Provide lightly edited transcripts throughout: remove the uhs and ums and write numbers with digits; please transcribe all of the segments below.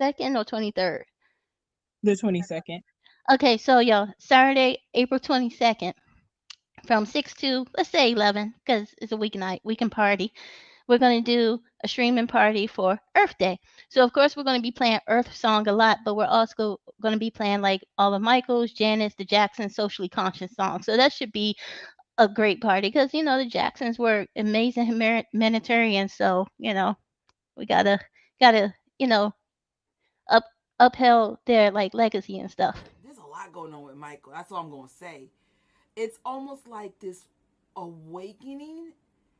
22nd or 23rd? The 22nd. Okay, so y'all, Saturday, April 22nd, from 6 to, let's say, 11, because it's a weeknight, we can party. We're going to do a streaming party for Earth Day. So, of course, we're going to be playing Earth song a lot, but we're also going to be playing like all the Michaels, Janis, the Jacksons, socially conscious songs. So, that should be a great party because, the Jacksons were amazing humanitarians. So, we gotta, up, upheld their like legacy and stuff. There's a lot going on with Michael. That's all I'm gonna say. It's almost like this awakening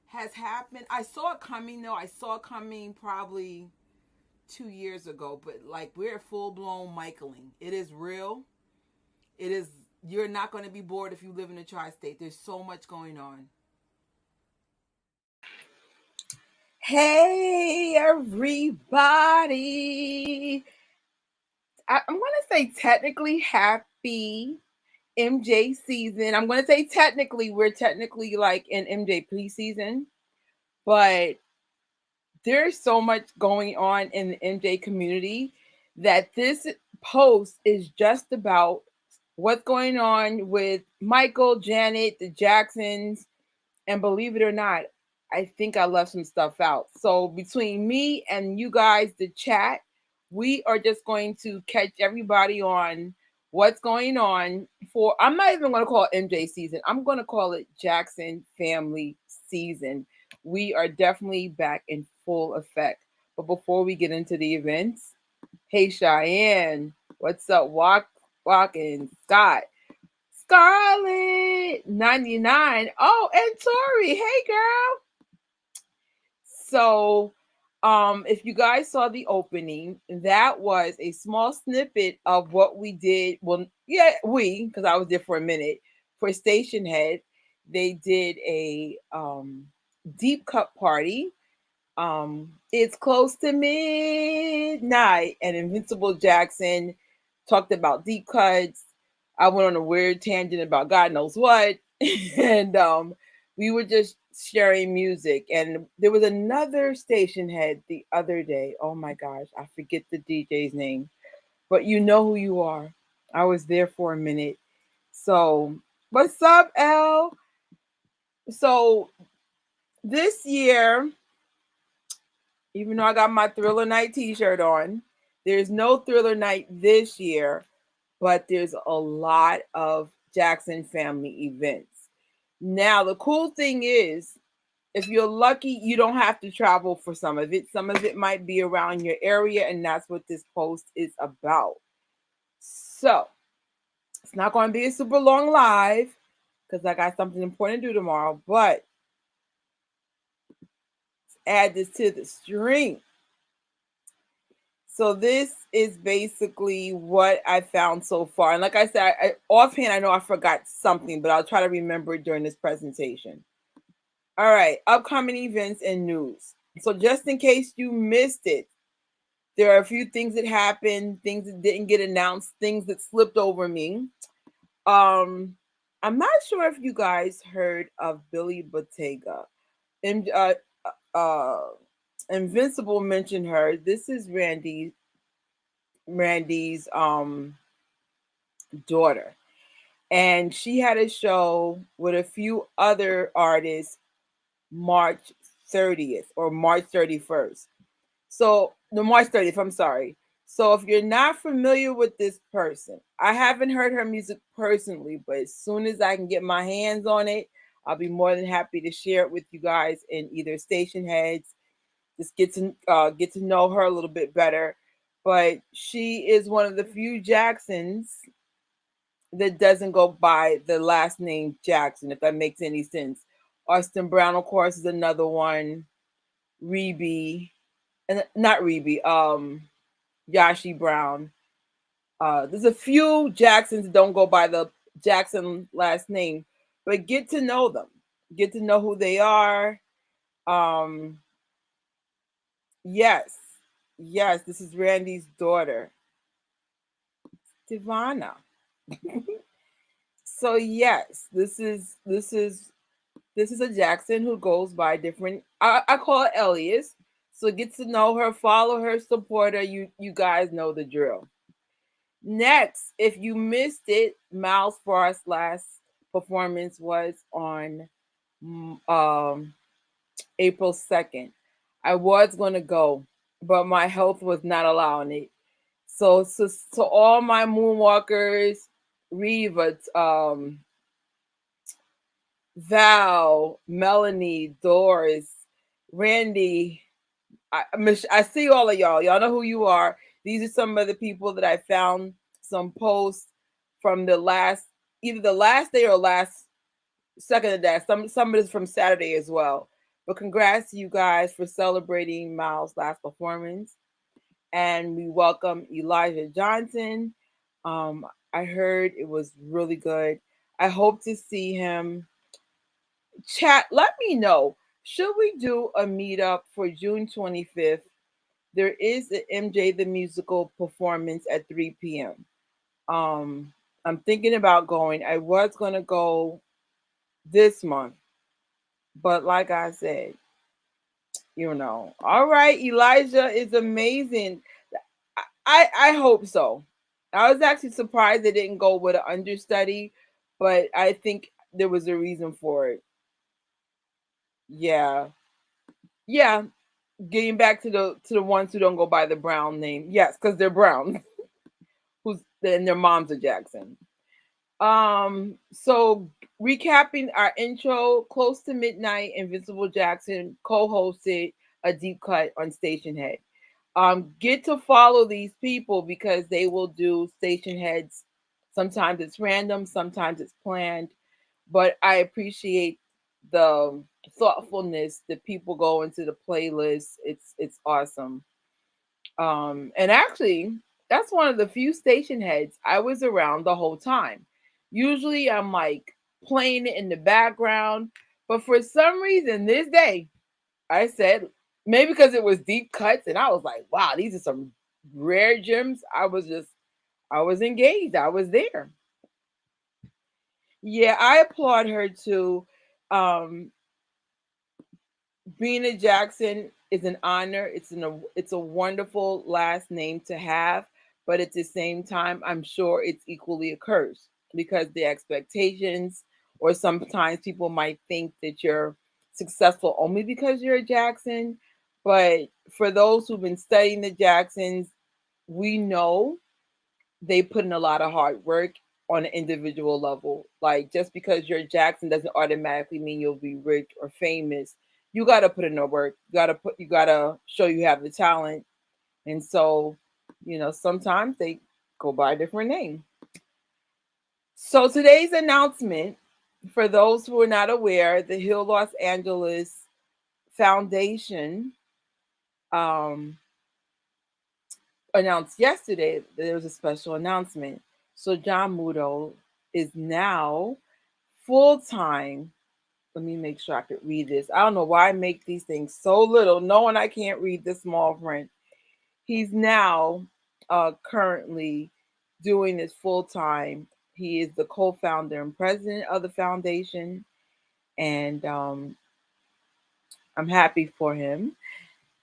has happened. I saw it coming though. I saw it coming probably 2 years ago, but like we're full blown Michaeling. It is real. It is. You're not going to be bored if you live in the tri-state. There's so much going on. Hey, everybody. I'm going to say technically happy MJ season. I'm going to say technically, we're technically like in MJ preseason, but there's so much going on in the MJ community that this post is just about what's going on with Michael, Janet, the Jacksons, and believe it or not, I think I left some stuff out. So between me and you guys, the chat, we are just going to catch everybody on what's going on for, I'm not even going to call it MJ season. I'm going to call it Jackson family season. We are definitely back in full effect. But before we get into the events, hey Cheyenne, what's up? Walking Scott. Scarlet 99. Oh, and Tori. Hey girl. So if you guys saw the opening, that was a small snippet of what we did. Well, yeah, because I was there for a minute for Station Head. They did a deep cut party. It's close to midnight, and Invincible Jackson talked about deep cuts. I went on a weird tangent about God knows what, and we were just sharing music. And there was another station head the other day. Oh my gosh, I forget the DJ's name, but you know who you are. I was there for a minute. So, what's up, L? So this year, even though I got my Thriller Night t-shirt on, there's no Thriller Night this year, but there's a lot of Jackson family events. Now, the cool thing is, if you're lucky, you don't have to travel for some of it. Some of it might be around your area, and that's what this post is about. So, it's not going to be a super long live because I got something important to do tomorrow, but let's add this to the stream. So this is basically what I found so far. And like I said, offhand, I know I forgot something, but I'll try to remember it during this presentation. All right, upcoming events and news. So just in case you missed it, there are a few things that happened, things that didn't get announced, things that slipped over me. I'm not sure if you guys heard of Billy Bottega. And uh, Invincible mentioned her. This is Randy's daughter. And she had a show with a few other artists March 30th or March 31st. So, no, March 30th, I'm sorry. So, if you're not familiar with this person, I haven't heard her music personally, but as soon as I can get my hands on it, I'll be more than happy to share it with you guys in either station heads. Just get to know her a little bit better. But she is one of the few Jacksons that doesn't go by the last name Jackson, if that makes any sense. Austin Brown, of course, is another one. Reby, and not Reby, Yashi Brown. There's a few Jacksons that don't go by the Jackson last name, but get to know them. Get to know who they are. Um, yes, yes, this is Randy's daughter, Divana. So yes, this is a Jackson who goes by different. I call it alias. So get to know her, follow her, support her. You guys know the drill. Next, if you missed it, Miles Forrest's last performance was on um, April 2nd. I was going to go, but my health was not allowing it. So all my moonwalkers, Reva, Val, Melanie, Doris, Randy, I see all of y'all. Y'all know who you are. These are some of the people that I found some posts from the last, either the last day or last second of that. Some of this from Saturday as well. But congrats to you guys for celebrating Miles' last performance. And we welcome Elijah Johnson. Um, I heard it was really good. I hope to see him. Chat, let me know. Should we do a meetup for June 25th? There is an MJ the Musical performance at 3 p.m. I'm thinking about going. I was gonna go this month, but like I said, all right, Elijah is amazing. I hope so. I was actually surprised they didn't go with an understudy, but I think there was a reason for it. Yeah. Yeah. Getting back to the ones who don't go by the Brown name. Yes, because they're Brown. Who's and their mom's a Jackson. So recapping our intro, close to midnight, Invincible Jackson co-hosted a deep cut on Station Head. Get to follow these people because they will do station heads. Sometimes it's random, sometimes it's planned, but I appreciate the thoughtfulness that people go into the playlist. It's awesome. And actually, that's one of the few station heads I was around the whole time. Usually, I'm like playing it in the background, but for some reason, this day, I said maybe because it was deep cuts, and I was like, "Wow, these are some rare gems." I was engaged. I was there. Yeah, I applaud her too. Um, Being a Jackson is an honor. It's a wonderful last name to have, but at the same time, I'm sure it's equally a curse because the expectations, or sometimes people might think that you're successful only because you're a Jackson. But for those who've been studying the Jacksons, we know they put in a lot of hard work on an individual level. Like just because you're Jackson doesn't automatically mean you'll be rich or famous. You gotta put in the work. You gotta show you have the talent. And so, sometimes they go by a different name. So today's announcement, for those who are not aware, the Hill Los Angeles Foundation um, announced yesterday that there was a special announcement. So John Muto is now full time. Let me make sure I could read this. I don't know why I make these things so little, knowing I can't read the small print. He's now currently doing this full time. He is the co-founder and president of the foundation, and I'm happy for him.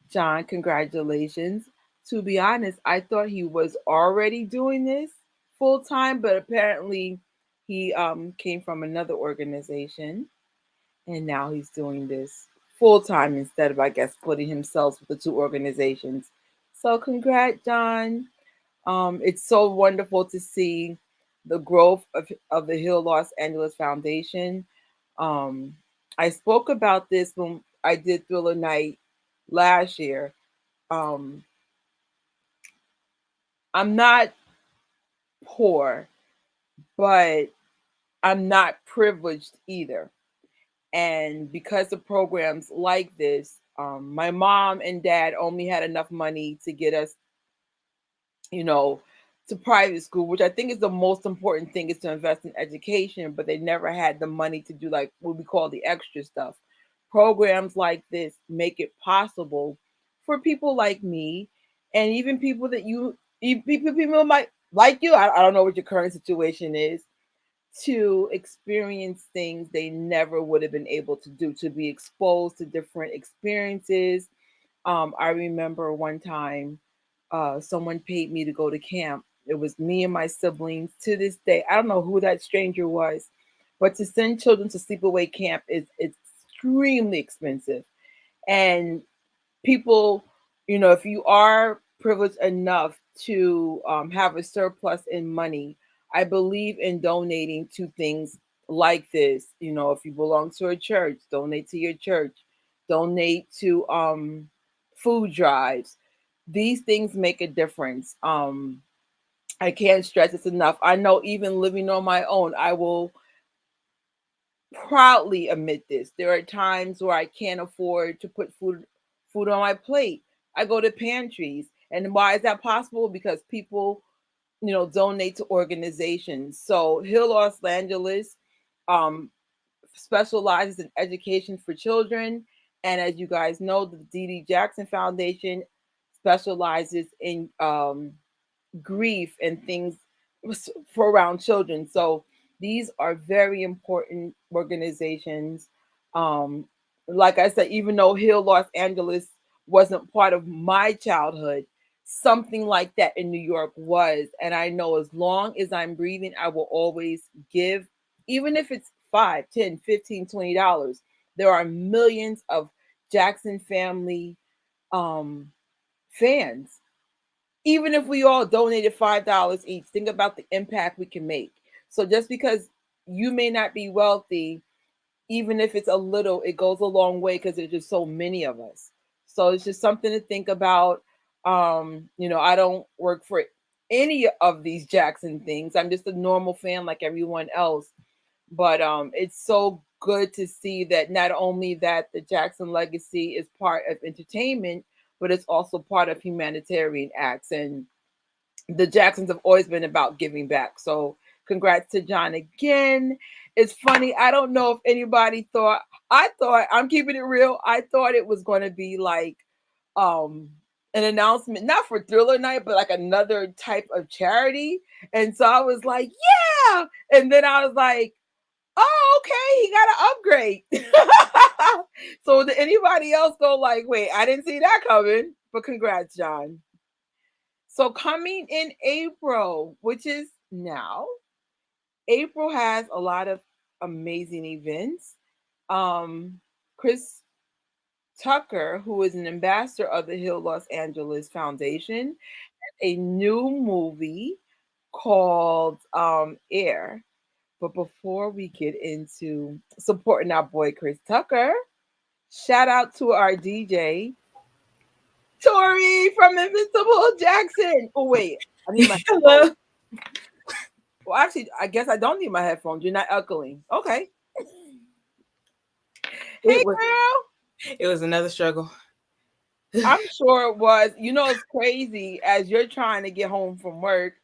John, congratulations. To be honest, I thought he was already doing this full time, but apparently he came from another organization and now he's doing this full time instead of, I guess, splitting himself with the two organizations. So, congrats, John. It's so wonderful to see the growth of the Hill Los Angeles Foundation. Um, I spoke about this when I did Thriller Night last year. um I'm not poor, but I'm not privileged either. And because of programs like this, my mom and dad only had enough money to get us, you know, to private school, which I think is the most important thing is to invest in education, but they never had the money to do like what we call the extra stuff. Programs like this make it possible for people like me and even people that people might like you. I don't know what your current situation is, to experience things they never would have been able to do, to be exposed to different experiences, I remember one time someone paid me to go to camp. It was me and my siblings. To this day, I don't know who that stranger was, but to send children to sleepaway camp is extremely expensive. And people, if you are privileged enough to have a surplus in money, I believe in donating to things like this. If you belong to a church, donate to your church, donate to food drives. These things make a difference. I can't stress this enough. I know even living on my own, I will proudly admit this. There are times where I can't afford to put food on my plate. I go to pantries. And why is that possible? Because people, donate to organizations. So Hill Los Angeles um, specializes in education for children. And as you guys know, the Dee Dee Jackson Foundation specializes in grief and things for around children. So these are very important organizations. Um, like I said, even though Hill Los Angeles wasn't part of my childhood, something like that in New York was. And I know as long as I'm breathing, I will always give, even if it's 5, 10, 15, $20. There are millions of Jackson family um, fans. Even if we all donated $5 each, think about the impact we can make. So just because you may not be wealthy, even if it's a little, it goes a long way because there's just so many of us. So it's just something to think about. I don't work for any of these Jackson things. I'm just a normal fan like everyone else. But it's so good to see that not only that the Jackson legacy is part of entertainment, but it's also part of humanitarian acts. And the Jacksons have always been about giving back. So congrats to John again. It's funny. I don't know if anybody thought, I'm keeping it real. I thought it was going to be like um an announcement, not for Thriller Night, but like another type of charity. And so I was like, yeah. And then I was like, oh, okay, he got an upgrade. So did anybody else go like, wait, I didn't see that coming? But congrats, John. So coming in April, which is now, April has a lot of amazing events. Chris Tucker, who is an ambassador of the Hill Los Angeles Foundation, a new movie called Air. But before we get into supporting our boy Chris Tucker, shout out to our DJ, Tori from Invincible Jackson. Oh, wait, I need my Hello. Well, actually, I guess I don't need my headphones. You're not echoing. Okay. Hey, It was another struggle. girl. I'm sure it was. It's crazy. As you're trying to get home from work,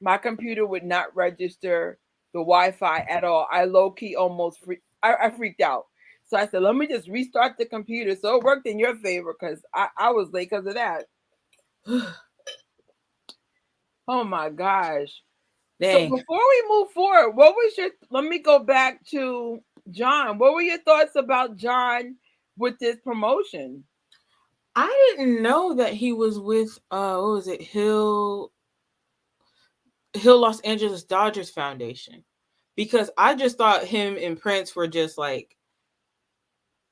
my computer would not register the Wi-Fi at all. I low-key almost I freaked out. So I said, let me just restart the computer. So it worked in your favor because I was late because of that. Oh my gosh. Dang. So before we move forward, let me go back to John. What were your thoughts about John with this promotion? I didn't know that he was with what was it, Hill Los Angeles Dodgers Foundation. Because I just thought him and Prince were just like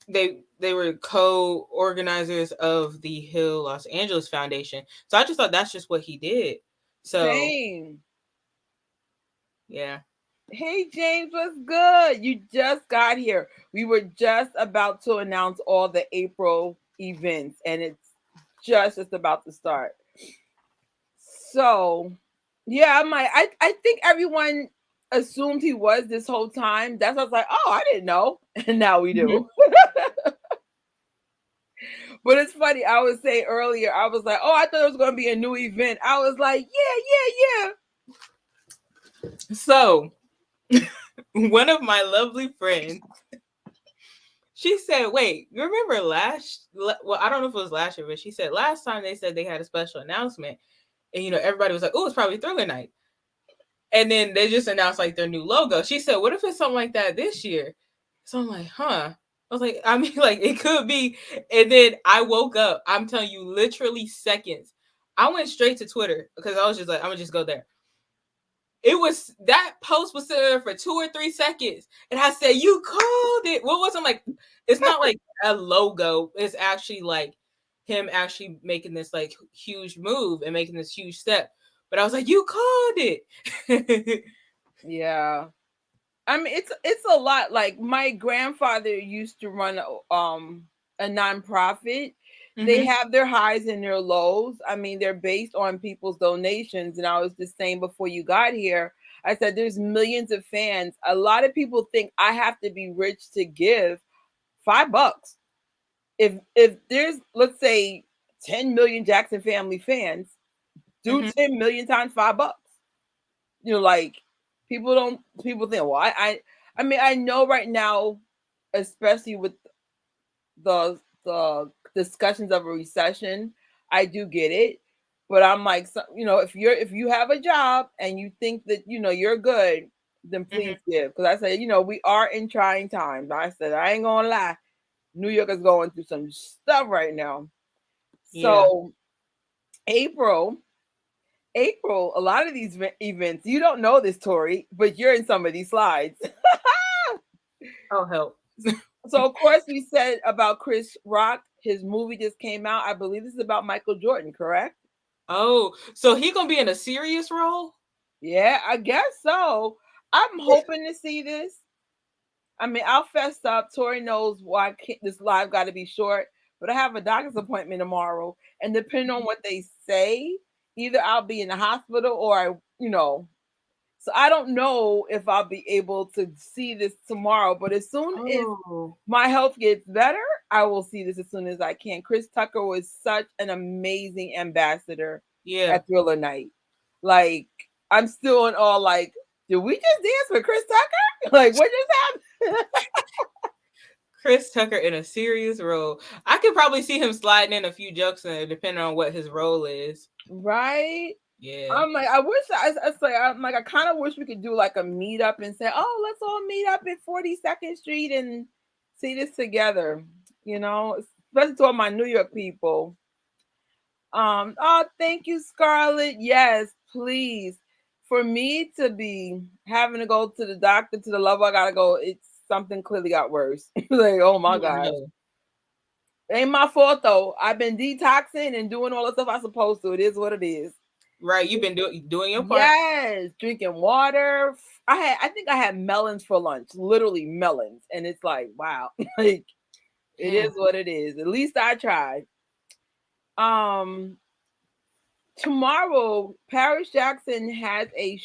they were co-organizers of the Hill Los Angeles Foundation. So I just thought that's just what he did. So Same. Yeah. Hey James, what's good? You just got here. We were just about to announce all the April events, and it's just about to start. So, yeah, I think everyone assumed he was this whole time. That's why I was like, oh, I didn't know, and now we do. But it's funny. I was saying earlier, I was like, oh, I thought it was going to be a new event. I was like, yeah. So, one of my lovely friends, she said, wait, you remember well, I don't know if it was last year, but she said last time they said they had a special announcement. And, everybody was like, oh, it's probably Thriller Night. And then they just announced like their new logo. She said, what if it's something like that this year? So I'm like, huh. I was like, I mean, like it could be. And then I woke up. I'm telling you, literally seconds. I went straight to Twitter because I was just like, I'm gonna just go there. It was that post was sitting there for 2 or 3 seconds, and I said, "You called it." What wasn't like? It's not like a logo. It's actually like him actually making this like huge move and making this huge step. But I was like, "You called it." Yeah. I mean, it's a lot. Like my grandfather used to run a nonprofit. They have their highs and their lows. I mean, they're based on people's donations. And I was just saying before you got here, I said there's millions of fans. A lot of people think I have to be rich to give $5. If there's, let's say, 10 million Jackson Family fans, do 10 million times $5. You know, like people think, well, I mean, I know right now, especially with the discussions of a recession, I do get it. But I'm like, so, you know, if you have a job and you think that you're good, then please give. Because I said, we are in trying times. I said, I ain't gonna lie, New York is going through some stuff right now. So April, a lot of these events, you don't know this, Tori, but you're in some of these slides. Oh, help. So, of course, we said about Chris Rock. His movie just came out. I believe this is about Michael Jordan, correct? Oh, so he going to be in a serious role? Yeah, I guess so. I'm hoping to see this. I mean, I'll fess up. Tori knows why this live got to be short, but I have a doctor's appointment tomorrow. And depending on what they say, either I'll be in the hospital or so I don't know if I'll be able to see this tomorrow, but as soon as my health gets better, I will see this as soon as I can. Chris Tucker was such an amazing ambassador at Thriller Night. Like, I'm still in awe. Like, did we just dance with Chris Tucker? Like, what just happened? Chris Tucker in a serious role. I could probably see him sliding in a few jokes in there, depending on what his role is. Right? Yeah. I'm like, I wish I kind of wish we could do like a meetup and say, oh, let's all meet up at 42nd Street and see this together. Especially to all my New York people. Oh, thank you, Scarlett. Yes, please. For me to be having to go to the doctor to the level I gotta go, it's something clearly got worse. Like, oh my God. Ain't my fault though. I've been detoxing and doing all the stuff I'm supposed to. It is what it is. Right, you've been doing your part. Yes, drinking water. I think I had melons for lunch, literally melons, and it's like, wow, like it is what it is. At least I tried. Tomorrow, Paris Jackson has a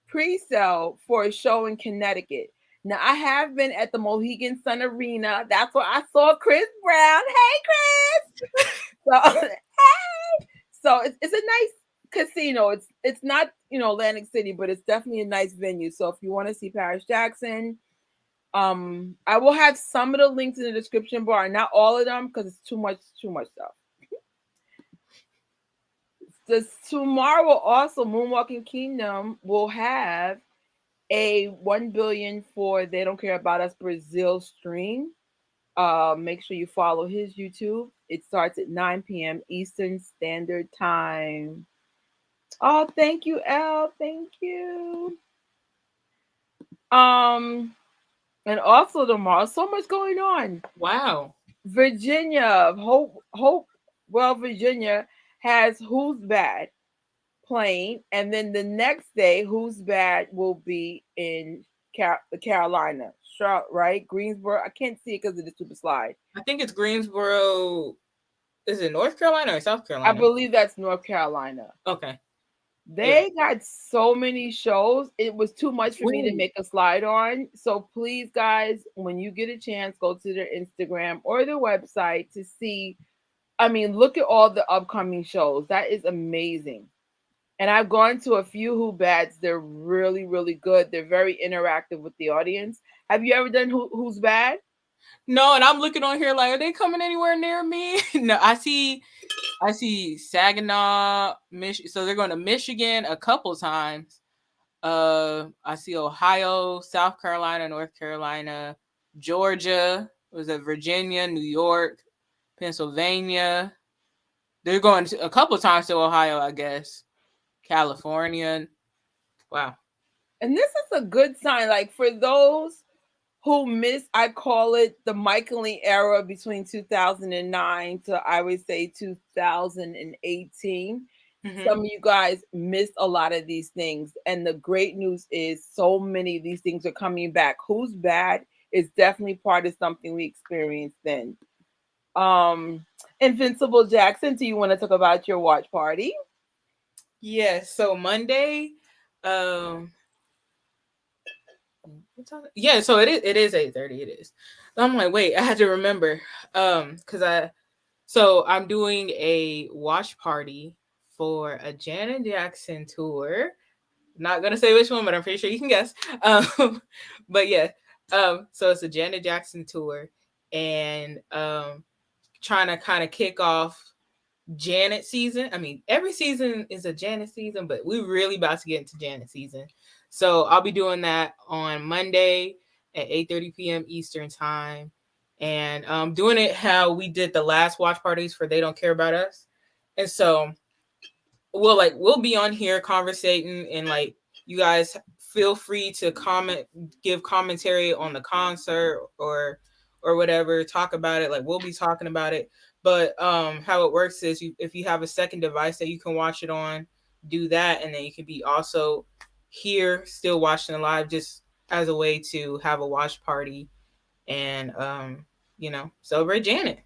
pre-sale for a show in Connecticut. Now, I have been at the Mohegan Sun Arena. That's where I saw Chris Brown. Hey, Chris! So, hey! So it's a nice casino. It's not Atlantic City, but it's definitely a nice venue. So if you want to see Paris Jackson, I will have some of the links in the description bar, not all of them because it's too much stuff. Tomorrow also, Moonwalking Kingdom will have a 1 billion for They Don't Care About Us Brazil stream. Make sure you follow his YouTube. It starts at 9 p.m. Eastern Standard Time. Oh, thank you, Elle. Thank you. And also tomorrow, so much going on. Wow. Virginia, Virginia has Who's Bad playing, and then the next day, Who's Bad will be in Carolina, right? Greensboro. I can't see it because of the super slide. I think it's Greensboro. Is it North Carolina or South Carolina? I believe that's North Carolina. Okay. They got so many shows. It was too much for me to make a slide on. So please, guys, when you get a chance, go to their Instagram or their website to see. I mean, look at all the upcoming shows. That is amazing. And I've gone to a few Who Bads. They're really, really good. They're very interactive with the audience. Have you ever done Who's Bad? No, and I'm looking on here like, are they coming anywhere near me? No, I see Saginaw, Michigan. So they're going to Michigan a couple times. I see Ohio, South Carolina, North Carolina. Georgia, was it Virginia, New York, Pennsylvania. They're going a couple times to Ohio, I guess. California. Wow. And this is a good sign. Like for those who missed, I call it the Michaeling era between 2009 to I would say 2018. Some of you guys missed a lot of these things. And the great news is so many of these things are coming back. Who's Bad is definitely part of something we experienced then. Invincible Jackson, do you want to talk about your watch party? Yeah, so Monday, yeah, so it is 8:30. It is. I'm like, wait, I had to remember. Because I'm doing a watch party for a Janet Jackson tour. Not gonna say which one, but I'm pretty sure you can guess. But yeah, so it's a Janet Jackson tour, and trying to kind of kick off Janet season. I mean, every season is a Janet season, but we're really about to get into Janet season. So I'll be doing that on Monday at 8:30 p.m. Eastern time, and doing it how we did the last watch parties for They Don't Care About Us. And so we'll be on here conversating, and like you guys feel free to give commentary on the concert or whatever, talk about it. Like we'll be talking about it. But how it works is if you have a second device that you can watch it on, do that, and then you can be also here still watching it live, just as a way to have a watch party and celebrate Janet.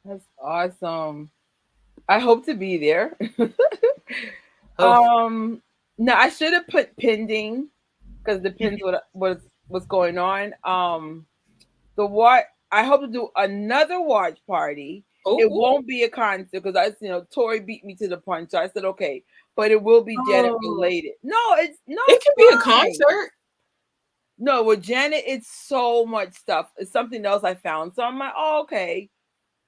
That's awesome. I hope to be there. Oh. No, I should have put pending because it depends what's going on. I hope to do another watch party. It won't be a concert because Tori beat me to the punch. So I said okay, but it will be Janet related. No, it can be a concert. No, with Janet, it's so much stuff. It's something else I found. So I'm like, oh, okay.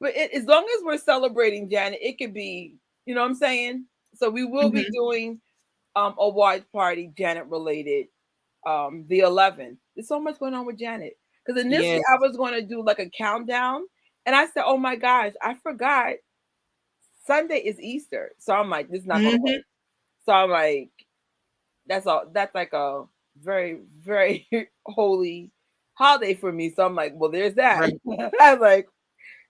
But as long as we're celebrating Janet, it could be, you know what I'm saying? So we will be doing a watch party Janet related the 11th. There's so much going on with Janet. Because initially I was going to do like a countdown, and I said, oh my gosh, I forgot Sunday is Easter. So I'm like, this is not going to work. So I'm like, that's like a very, very holy holiday for me. So I'm like, well, there's that. Right. I was like,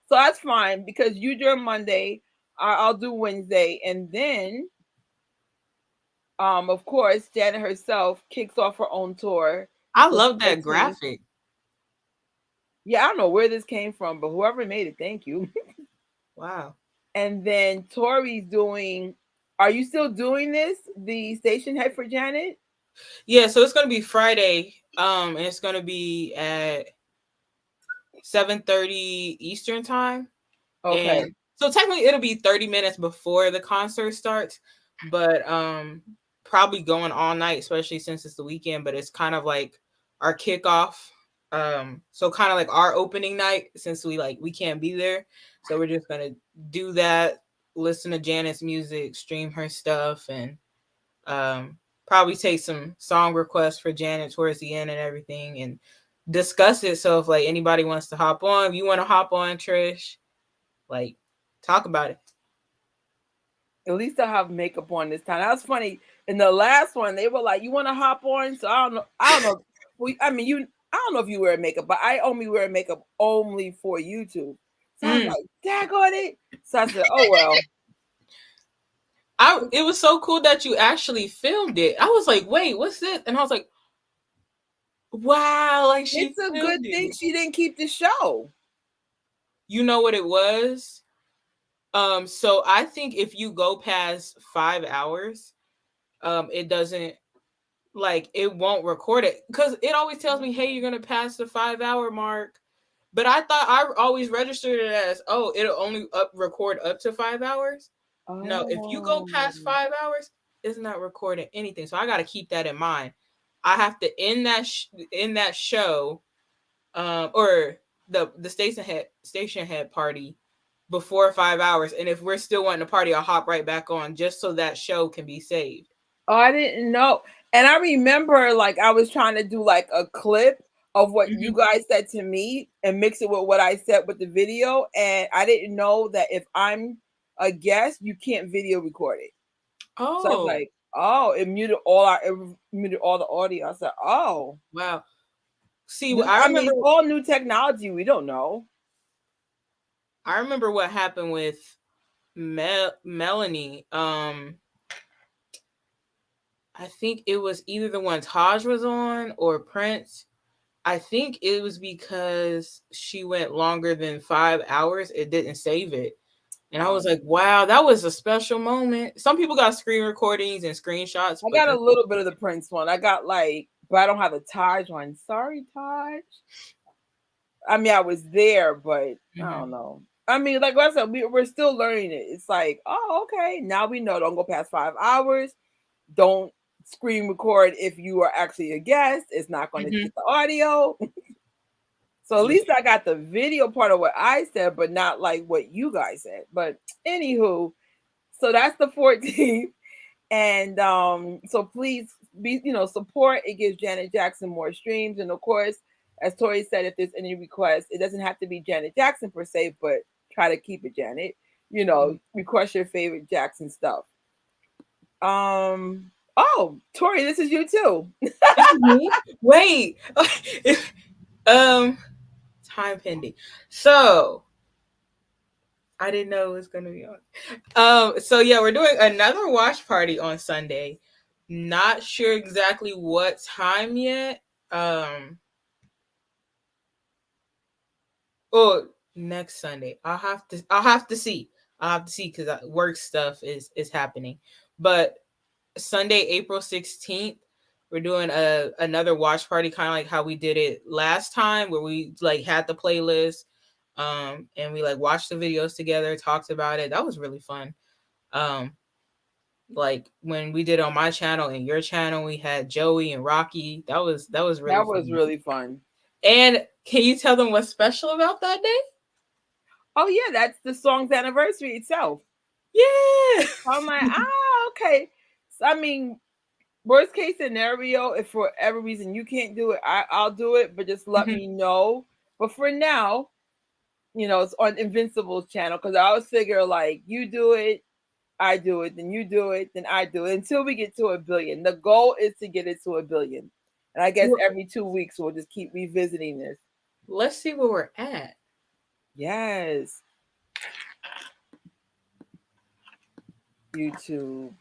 so that's fine because you do Monday, I'll do Wednesday, and then of course, Janet herself kicks off her own tour. I love that graphic. Yeah, I don't know where this came from, but whoever made it, thank you. Wow. And then Tori's doing, are you still doing this? The station head for Janet? Yeah, so it's going to be Friday. And it's going to be at 7:30 Eastern time. Okay. And so technically it'll be 30 minutes before the concert starts, but probably going all night, especially since it's the weekend, but it's kind of like our kickoff. So kind of like our opening night, since we can't be there. So we're just gonna do that, listen to Janet's music, stream her stuff, and probably take some song requests for Janet towards the end and everything, and discuss it. So if like anybody wants to hop on, if you want to hop on, Trish, like talk about it. At least I have makeup on this time. That was funny. In the last one, they were like, "You want to hop on?" So I don't know. I don't know if you wear makeup, but I only wear makeup only for YouTube. So I was like, "Daggone it!" So I said, "Oh well." It was so cool that you actually filmed it. I was like, "Wait, what's this?" And I was like, "Wow!" Like it's a good thing she didn't keep the show. You know what it was? So I think if you go past 5 hours, it doesn't, like, it won't record it, because it always tells me, hey, you're gonna pass the 5 hour mark. But I thought I always registered it as, oh, it'll only record up to 5 hours. Oh. No, if you go past 5 hours, it's not recording anything. So I got to keep that in mind. I have to end that show, or the station head party before 5 hours, and if we're still wanting to party, I'll hop right back on just so that show can be saved. Oh, I didn't know. And I remember, like, I was trying to do like a clip of what you guys said to me and mix it with what I said with the video. And I didn't know that if I'm a guest, you can't video record it. So I was Oh, like, it muted all the audio. I said, oh. wow. See, I mean, it's all new technology. We don't know. I remember what happened with Melanie. I think it was either the one Taj was on or Prince. I think it was because she went longer than 5 hours. It didn't save it. And I was like, wow, that was a special moment. Some people got screen recordings and screenshots. I got a little bit of the Prince one. I got but I don't have the Taj one. Sorry, Taj. I mean, I was there, but I don't know. I mean, like I said, we're still learning it. It's like, oh, okay. Now we know. Don't go past 5 hours. Don't screen record if you are actually a guest. It's not going to get the audio. So at least I got the video part of what I said, but not like what you guys said. But anywho, so that's the 14th. And so please be, support. It gives Janet Jackson more streams. And of course, as Tori said, if there's any requests, it doesn't have to be Janet Jackson per se, but try to keep it Janet. Request your favorite Jackson stuff. Oh, Tori, this is you too. Wait. Time pending. So I didn't know it was gonna be on. So yeah, we're doing another watch party on Sunday. Not sure exactly what time yet. Next Sunday. I'll have to see. I'll have to see because work stuff is happening. But Sunday, April 16th, we're doing another watch party, kind of like how we did it last time, where we like had the playlist, and we like watched the videos together, talked about it. That was really fun. Like when we did on my channel and your channel, we had Joey and Rocky. That was really fun. And can you tell them what's special about that day? Oh yeah, that's the song's anniversary itself. Yeah. I'm like, okay. So, I mean, worst case scenario, if for whatever reason you can't do it, I'll do it, but just let me know. But for now, it's on Invincible's channel because I always figure like you do it, I do it, then you do it, then I do it until we get to 1 billion. The goal is to get it to 1 billion. And I guess every 2 weeks we'll just keep revisiting this. Let's see where we're at. Yes. YouTube.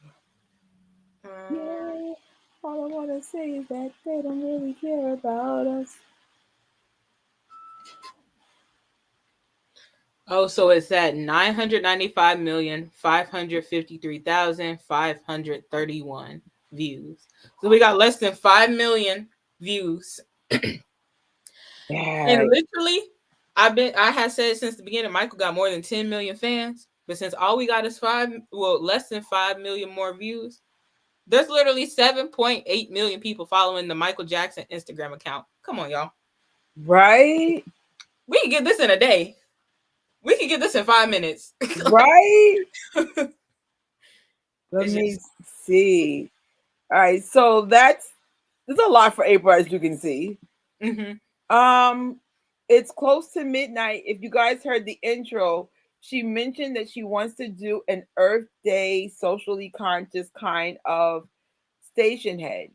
Yeah. All I want to say is that they don't really care about us. Oh, so it's at 995,553,531 views. So we got less than 5 million views. And literally, I had said since the beginning, Michael got more than 10 million fans. But since all we got is less than 5 million more views, there's literally 7.8 million people following the Michael Jackson Instagram account. Come on, y'all. Right? We can get this in a day. We can get this in 5 minutes. Right? Let me see. All right, so there's a lot for April, as you can see. It's close to midnight. If you guys heard the intro, she mentioned that she wants to do an Earth Day socially conscious kind of station head.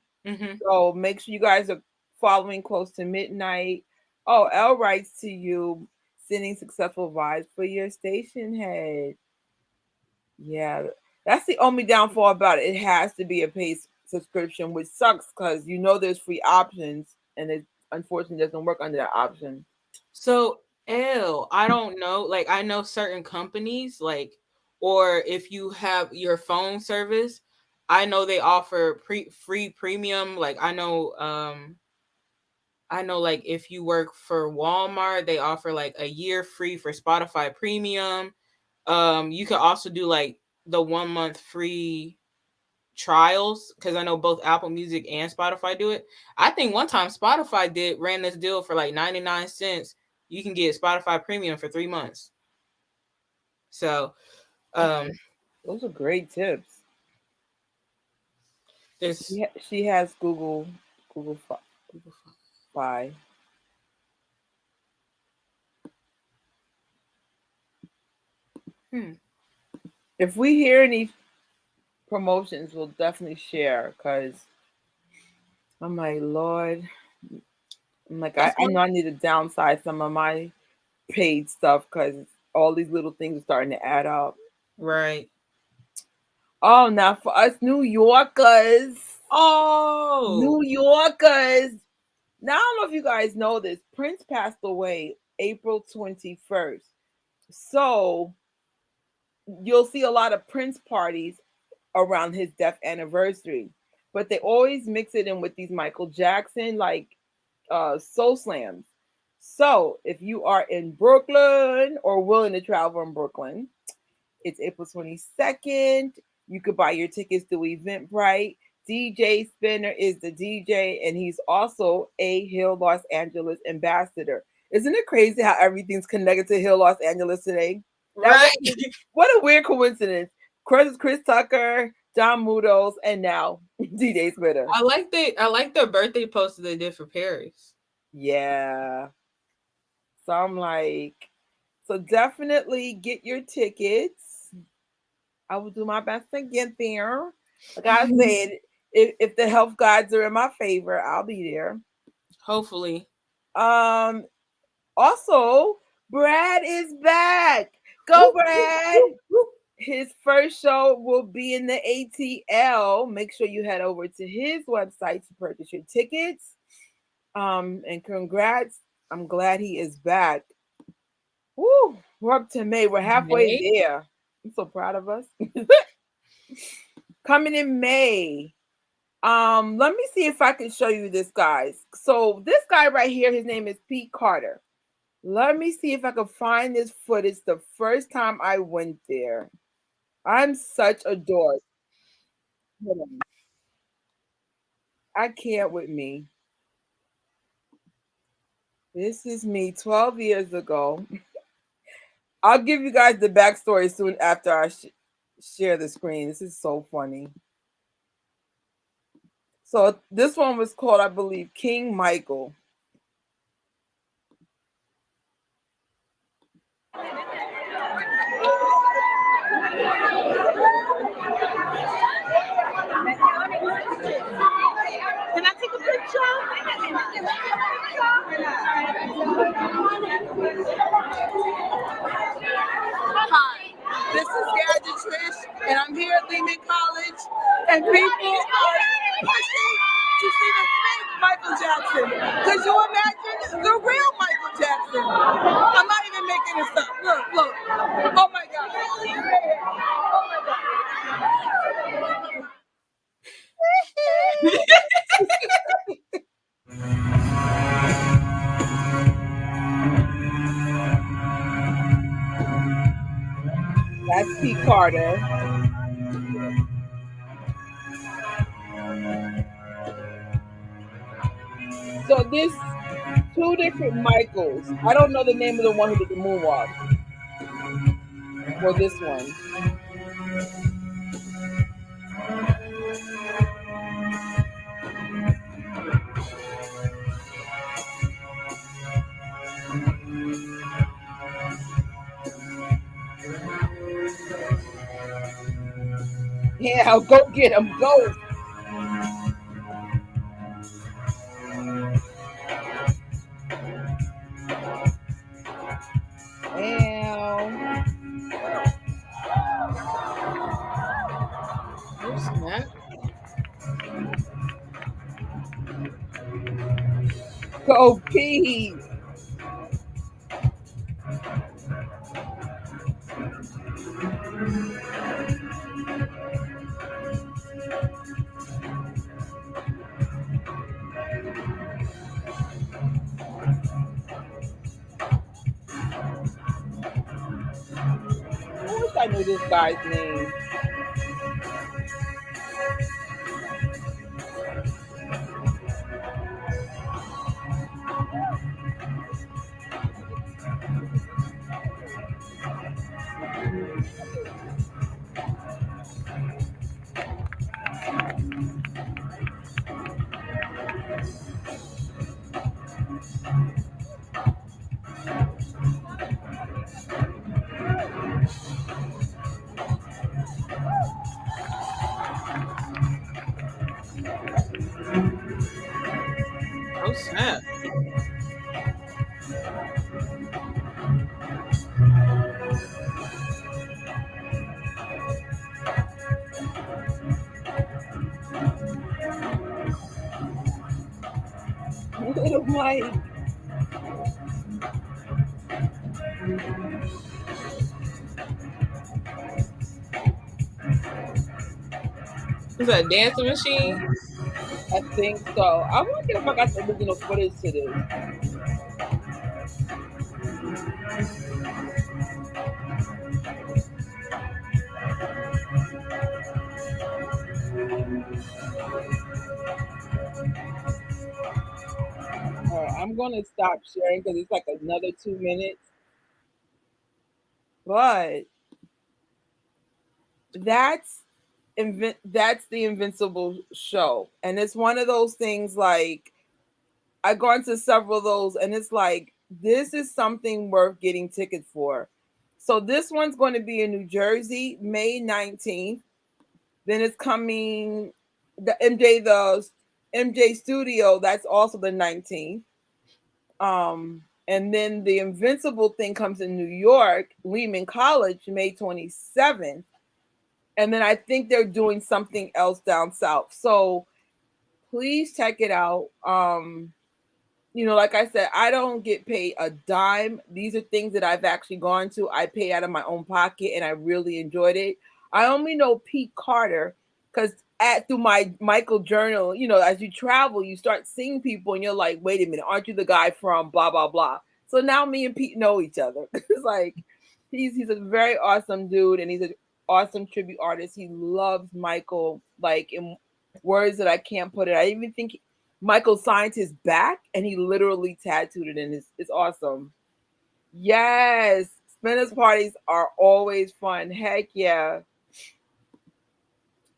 So make sure you guys are following close to midnight. Oh, Elle writes to you, sending successful vibes for your station head. Yeah, that's the only downfall about it. It has to be a paid subscription, which sucks because there's free options, and it unfortunately doesn't work under that option. So, I don't know. Like, I know certain companies, like, or if you have your phone service, I know they offer free premium. Like, I know, like if you work for Walmart, they offer like a year free for Spotify Premium. You can also do like the 1 month free trials because I know both Apple Music and Spotify do it. I think one time Spotify ran this deal for like 99 cents. You can get Spotify Premium for 3 months. So, those are great tips. She has Google Fi. Hmm. If we hear any promotions, we'll definitely share. Cause I'm like, Lord, I'm like, I know I need to downsize some of my paid stuff because all these little things are starting to add up. Right. Oh, now for us New Yorkers. Oh. New Yorkers. Now, I don't know if you guys know this. Prince passed away April 21st. So you'll see a lot of Prince parties around his death anniversary. But they always mix it in with these Michael Jackson, like soul slams. So if you are in Brooklyn or willing to travel in Brooklyn, it's April 22nd. You could buy your tickets through Eventbrite. DJ Spinner is the DJ, and he's also a Hill Los Angeles ambassador. Isn't it crazy how everything's connected to Hill Los Angeles today? Right. What a weird coincidence. Chris Tucker, John Mudos, and now DJ Spinner. I like the birthday post that they did for Paris. Yeah. So I'm like, so definitely get your tickets. I will do my best to get there. Like I said, if the health gods are in my favor, I'll be there. Hopefully. Also, Brad is back. Go, Brad. His first show will be in the ATL. Make sure you head over to his website to purchase your tickets. And congrats. I'm glad he is back. Woo, we're up to May. We're halfway there. I'm so proud of us. Coming in May. Let me see if I can show you this, guys. So this guy right here, his name is Pete Carter. Let me see if I can find this footage the first time I went there. I'm such a dork. Hold on. I can't with me. This is me 12 years ago. I'll give you guys the backstory soon after I share the screen. This is so funny. So this one was called, I believe, King Michael. Can I take a picture? Hi, this is Gadget Trish, and I'm here at Lehman College, and people are pushing to see the fake Michael Jackson. Could you imagine the real Michael Jackson? I'm not even making this up. Look, look. Oh my God. Oh my God. That's Pete Carter. So there's two different Michaels. I don't know the name of the one who did the moonwalk. Or this one. Yeah, go get him. Go. Ow. Oh, snap. Go Pete. I wish I knew this guy's name. Oh snap! Little Mike. Is that a dancing machine? I think so. I wonder if I got the original footage to this. All right, I'm gonna stop sharing because it's like another 2 minutes. But that's that's the Invincible show, and it's one of those things like I've gone to several of those, and it's like this is something worth getting tickets for. So this one's going to be in New Jersey, May 19th. Then it's coming the MJ Studio. That's also the 19th. And then the Invincible thing comes in New York, Lehman College, May 27th. And then I think they're doing something else down south. So please check it out. Like I said, I don't get paid a dime. These are things that I've actually gone to. I paid out of my own pocket and I really enjoyed it. I only know Pete Carter because through my Michael journal, as you travel, you start seeing people and you're like, wait a minute, aren't you the guy from blah, blah, blah? So now me and Pete know each other. It's like he's a very awesome dude and he's an awesome tribute artist. He loves Michael like in words that I can't put it. I even think Michael signed his back and he literally tattooed it in his. It's awesome. Yes, spinners parties are always fun. Heck yeah.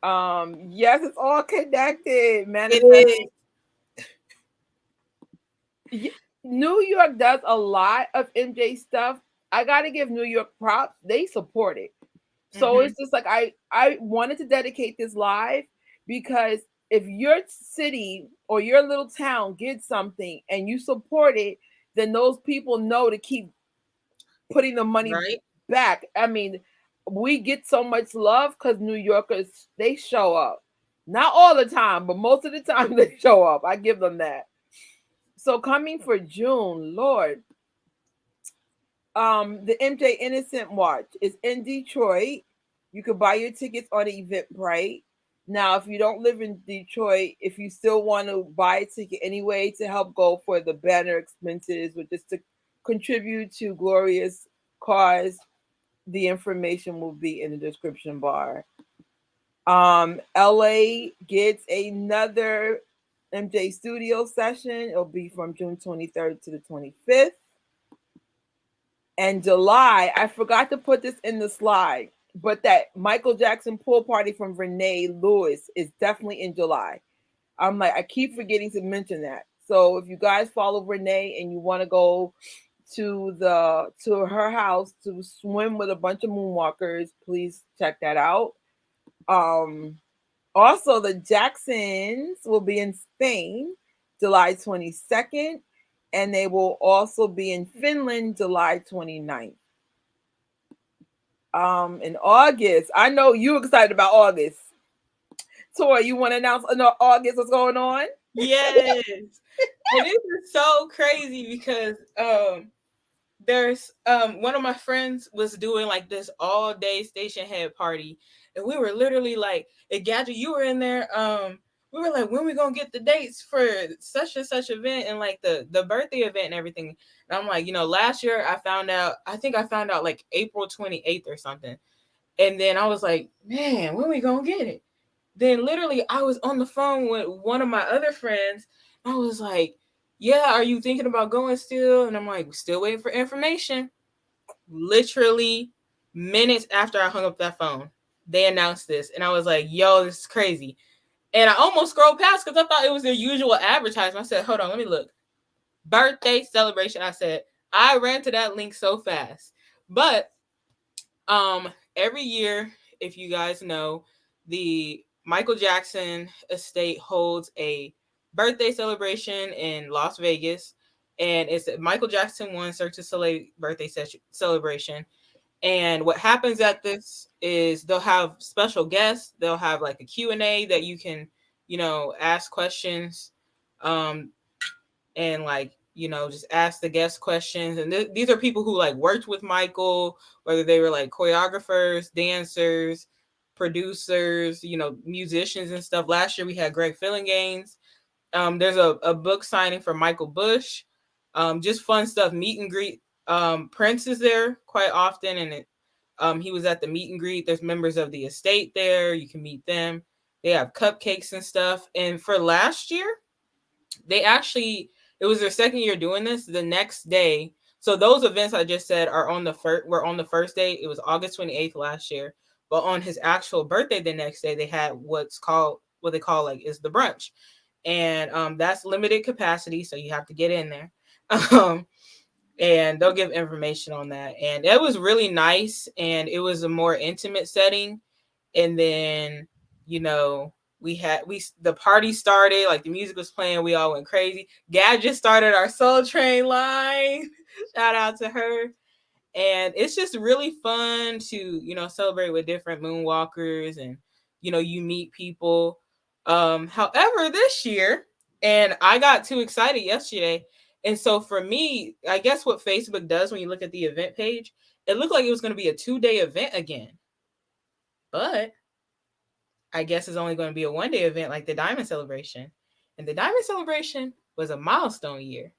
Yes, it's all connected. Manifesting. New York does a lot of MJ stuff. I gotta give New York props. They support it. So it's just like I wanted to dedicate this live because if your city or your little town gets something and you support it, then those people know to keep putting the money back. I mean, we get so much love because New Yorkers, they show up. Not all the time, but most of the time they show up. I give them that. So coming for June, Lord, the MJ Innocent Watch is in Detroit. You could buy your tickets on Eventbrite. Now, if you don't live in Detroit, if you still want to buy a ticket anyway to help go for the banner expenses or just to contribute to Gloria's cause, the information will be in the description bar. LA gets another MJ Studio session. It'll be from June 23rd to the 25th. And July, I forgot to put this in the slide, but that Michael Jackson pool party from Renee Lewis is definitely in July. I'm like, I keep forgetting to mention that. So if you guys follow Renee and you want to go to her house to swim with a bunch of moonwalkers, please check that out. Also, the Jacksons will be in Spain July 22nd, and they will also be in Finland July 29th. In August, I know you're excited about August. Tori, you want to announce August what's going on? Yes. And this is so crazy because there's one of my friends was doing like this all day station head party, and we were literally like, Gadget, you were in there. We were like, when we gonna get the dates for such and such event and like the birthday event and everything. And I'm like, last year I found out like April 28th or something. And then I was like, man, when we gonna get it? Then literally I was on the phone with one of my other friends. I was like, yeah, are you thinking about going still? And I'm like, still waiting for information. Literally minutes after I hung up that phone, they announced this. And I was like, yo, this is crazy. And I almost scrolled past because I thought it was their usual advertisement. I said, hold on, let me look. Birthday celebration. I said, I ran to that link so fast. But every year, if you guys know, the Michael Jackson estate holds a birthday celebration in Las Vegas, and it's a Michael Jackson won Cirque du Soleil birthday celebration. And what happens at this is they'll have special guests. They'll have like a Q&A that you can, ask questions, um, and like, just ask the guest questions. And these are people who like worked with Michael, whether they were like choreographers, dancers, producers, musicians and stuff. Last year we had Greg Fillinganes. There's a book signing for Michael Bush. Just fun stuff, meet and greet. Prince is there quite often, and he was at the meet and greet. There's members of the estate there. You can meet them. They have cupcakes and stuff. And for last year, it was their second year doing this. The next day, so those events I just said are were on the first day. It was August 28th last year. But on his actual birthday, the next day, they had what they call like is the brunch. And that's limited capacity, so you have to get in there. And they'll give information on that. And it was really nice, and it was a more intimate setting. And then, the party started, like the music was playing, we all went crazy. Gad just started our Soul Train line. Shout out to her. And it's just really fun to, celebrate with different moonwalkers, and, you meet people. However, this year, and I got too excited yesterday. And so for me, I guess what Facebook does when you look at the event page, it looked like it was going to be a 2-day event again. But I guess it's only going to be a 1-day event like the Diamond Celebration. And the Diamond Celebration was a milestone year.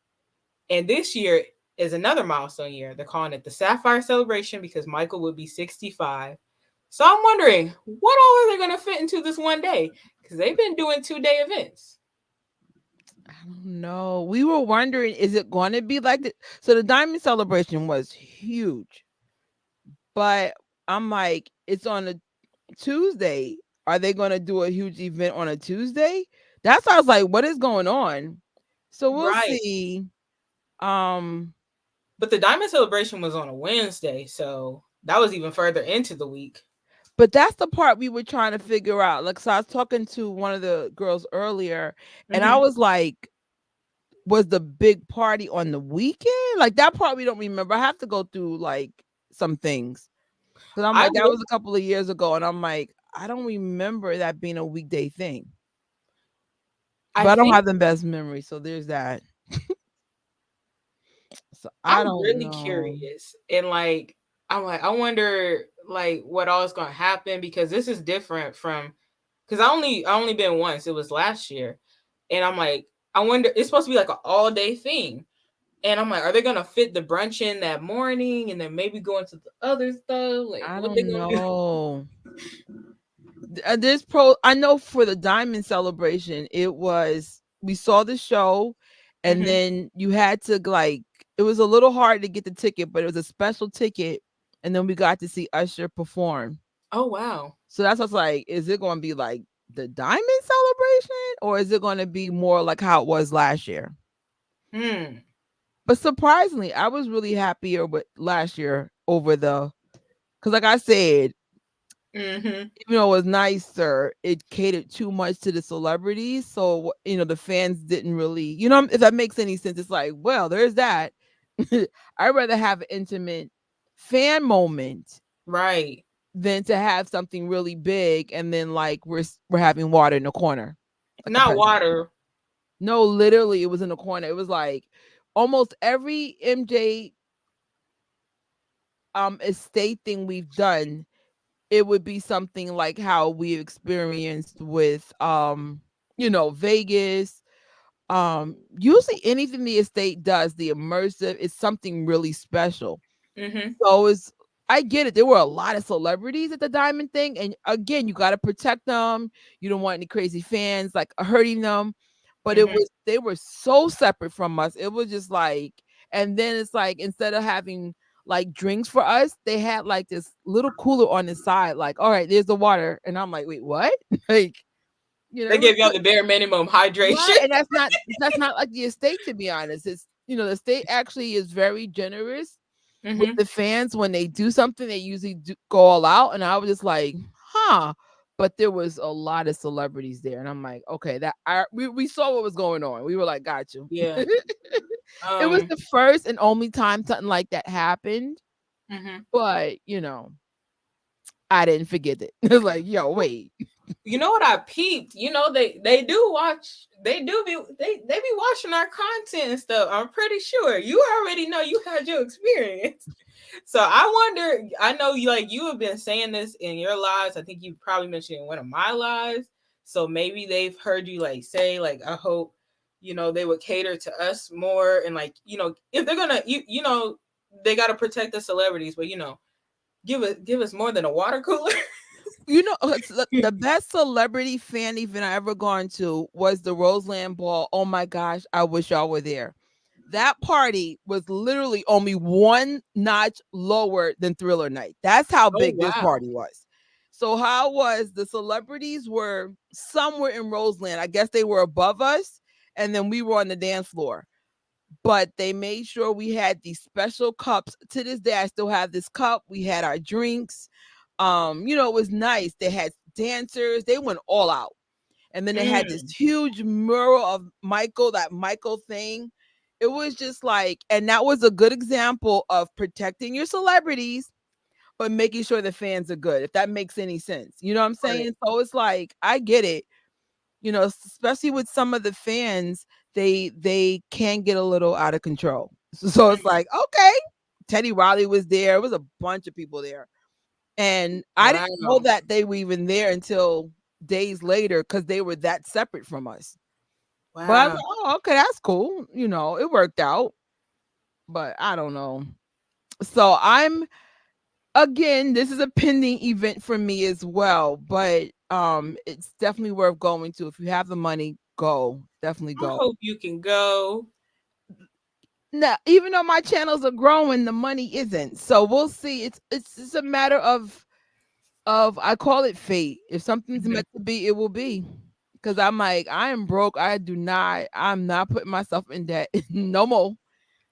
And this year is another milestone year. They're calling it the Sapphire Celebration because Michael would be 65. So I'm wondering, what all are they going to fit into this 1 day? Because they've been doing 2-day events. I don't know. We were wondering, is it going to be like the so the Diamond Celebration was huge, but I'm like, it's on a Tuesday. Are they going to do a huge event on a Tuesday? That's why I was like, what is going on? So we'll see. But the Diamond Celebration was on a Wednesday, so that was even further into the week. But that's the part we were trying to figure out. Like, so I was talking to one of the girls earlier, and I was like, was the big party on the weekend? Like, that part we don't remember. I have to go through like some things. Because I'm like, that was a couple of years ago, and I'm like, I don't remember that being a weekday thing. But I don't have the best memory, so there's that. So I'm really curious. And like, I wonder like what all is going to happen, because this is different from, because I only been once. It was last year. And I'm like, I wonder, it's supposed to be like an all day thing. And I'm like, are they going to fit the brunch in that morning and then maybe go into the other stuff? Like, I what don't know. I know for the Diamond Celebration, we saw the show, and then you had to like, it was a little hard to get the ticket, but it was a special ticket, and then we got to see Usher perform. Oh wow. So that's what's like, is it going to be like the Diamond Celebration, or is it going to be more like how it was last year? But surprisingly, I was really happier with last year over because like I said, even though it was nicer, it catered too much to the celebrities. So, the fans didn't really, if that makes any sense. It's like, well, there's that. I'd rather have an intimate fan moment, right, than to have something really big and then like we're having water in the corner. Like not water. No, literally, it was in the corner. It was like almost every MJ estate thing we've done, it would be something like how we experienced with Vegas. Usually anything the estate does, the immersive, is something really special. So I get it. There were a lot of celebrities at the Diamond thing, and again, you got to protect them. You don't want any crazy fans like hurting them. But they were so separate from us. It was just like, and then it's like, instead of having like drinks for us, they had like this little cooler on the side, like, all right, there's the water. And I'm like, wait, what? Like, they give y'all the bare minimum hydration. Right? And that's not like the estate, to be honest. It's the estate actually is very generous with the fans. When they do something, they usually go all out. And I was just like, huh. but there was a lot of celebrities there, and I'm like, okay, we saw what was going on. We were like, got you. Yeah. It was the first and only time something like that happened, Mhm. but I didn't forget it. It was like, yo, wait. You know what I peeped? They do watch. They be watching our content and stuff. I'm pretty sure you already know you had your experience. So I wonder. I know you have been saying this in your lives. I think you probably mentioned it in one of my lives. So maybe they've heard you say I hope they would cater to us more, and if they're gonna they got to protect the celebrities, but give us more than a water cooler. It's the best celebrity fan event I ever gone to was the Roseland Ball. Oh my gosh, I wish y'all were there. That party was literally only one notch lower than Thriller Night. That's how Oh big this wow. party was. So how was the celebrities were somewhere in Roseland. I guess they were above us, and then we were on the dance floor. But they made sure we had these special cups. To this day, I still have this cup. We had our drinks. It was nice. They had dancers. They went all out. And then they had this huge mural of Michael, that Michael thing. It was just and that was a good example of protecting your celebrities, but making sure the fans are good, if that makes any sense. You know what I'm saying? Right. So it's I get it. Especially with some of the fans, they can get a little out of control. So it's okay. Teddy Riley was there. It was a bunch of people there. And I didn't know Wow. that they were even there until days later because they were that separate from us. But I was Wow. oh, okay, that's cool. It worked out. But I don't know. So this is a pending event for me as well. But it's definitely worth going to. If you have the money, go. Definitely I go. hope you can go. Now, even though my channels are growing, the money isn't. So we'll see. It's just a matter of I call it fate. If something's meant to be, it will be. Because I'm I am broke. I'm not putting myself in debt no more.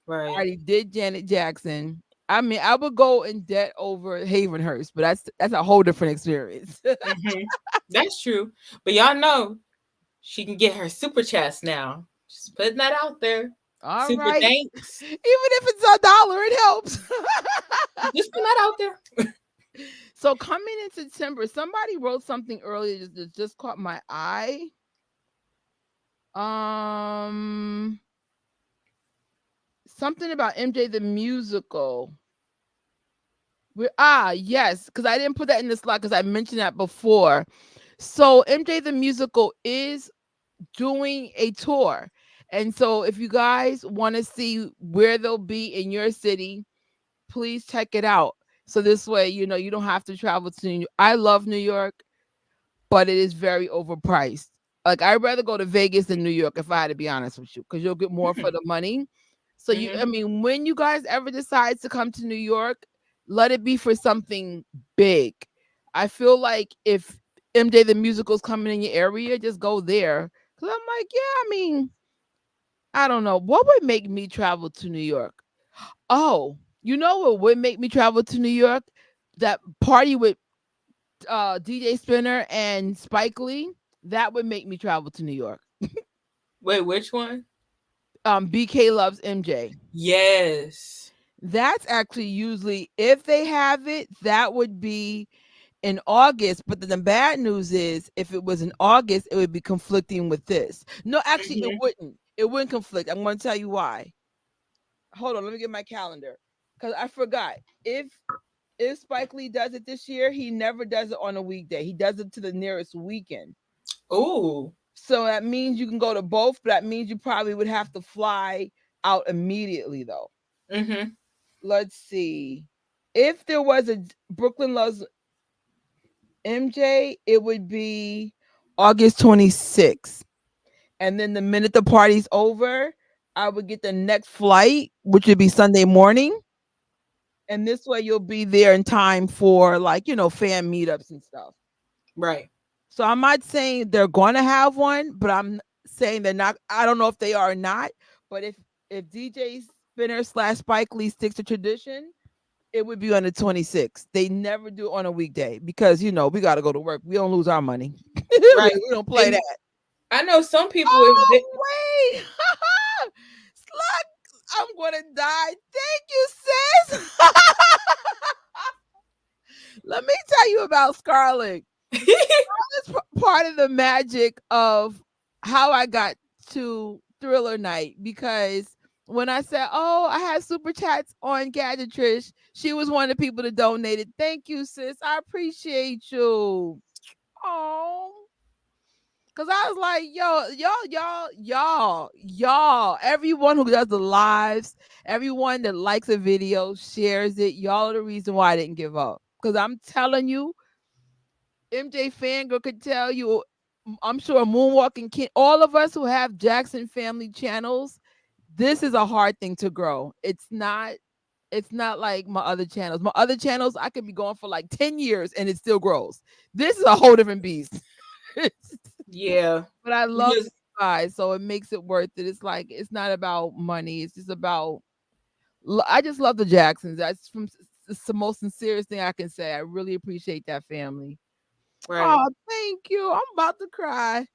I Right. already did Janet Jackson. I mean, I would go in debt over Havenhurst, but that's a whole different experience. That's true. But y'all know she can get her super chats now. Just putting that out there. All Super right. thanks. Even if it's $1, it helps. Just putting that out there. So coming in September, somebody wrote something earlier that just caught my eye. Something about MJ the musical. Yes, because I didn't put that in the slide because I mentioned that before. So MJ the musical is doing a tour. And so if you guys want to see where they'll be in your city, please check it out. So this way, you don't have to travel to New York. I love New York, but it is very overpriced. I'd rather go to Vegas than New York if I had to be honest with you, because you'll get more for the money. So I mean, when you guys ever decide to come to New York, let it be for something big. I feel like if MJ the musical's coming in your area, just go there. Cause I'm yeah, I mean, I don't know. What would make me travel to New York? Oh, you know what would make me travel to New York? That party with DJ Spinner and Spike Lee. That would make me travel to New York. Wait, which one? BK Loves MJ. Yes. That's actually usually, if they have it, that would be in August. But the bad news is, if it was in August, it would be conflicting with this. No, actually, it wouldn't. It wouldn't conflict. I'm going to tell you why. Hold on, let me get my calendar because I forgot. If Spike Lee does it this year, he never does it on a weekday. He does it to the nearest weekend. Oh. So that means you can go to both, but that means you probably would have to fly out immediately, though. Let's see. If there was a Brooklyn Loves MJ, it would be August 26th. And then the minute the party's over, I would get the next flight, which would be Sunday morning. And this way you'll be there in time for fan meetups and stuff. Right. So I'm not saying they're going to have one, but I'm saying they're not. I don't know if they are or not. But if DJ Spinner / Spike Lee sticks to tradition, it would be on the 26th. They never do it on a weekday because we got to go to work. We don't lose our money. Right. We don't play And that. I know some people. Oh wait, Slug, I'm gonna die. Thank you, sis. Let me tell you about Scarlett. It's part of the magic of how I got to Thriller Night because when I said, "Oh, I had super chats on Gadget Trish," she was one of the people that donated. Thank you, sis. I appreciate you. Oh, because I was like, y'all, everyone who does the lives, everyone that likes a video, shares it, y'all are the reason why I didn't give up. Because I'm telling you, MJ Fangirl could tell you, I'm sure Moonwalking Kid, all of us who have Jackson family channels, this is a hard thing to grow. It's not like my other channels. My other channels, I could be going for like 10 years and it still grows. This is a whole different beast. Yeah. But I love Because- you guys, so it makes it worth it. It's like it's not about money. It's just about. I just love the Jacksons. It's the most sincerest thing I can say. I really appreciate that family. Right. Oh, thank you. I'm about to cry.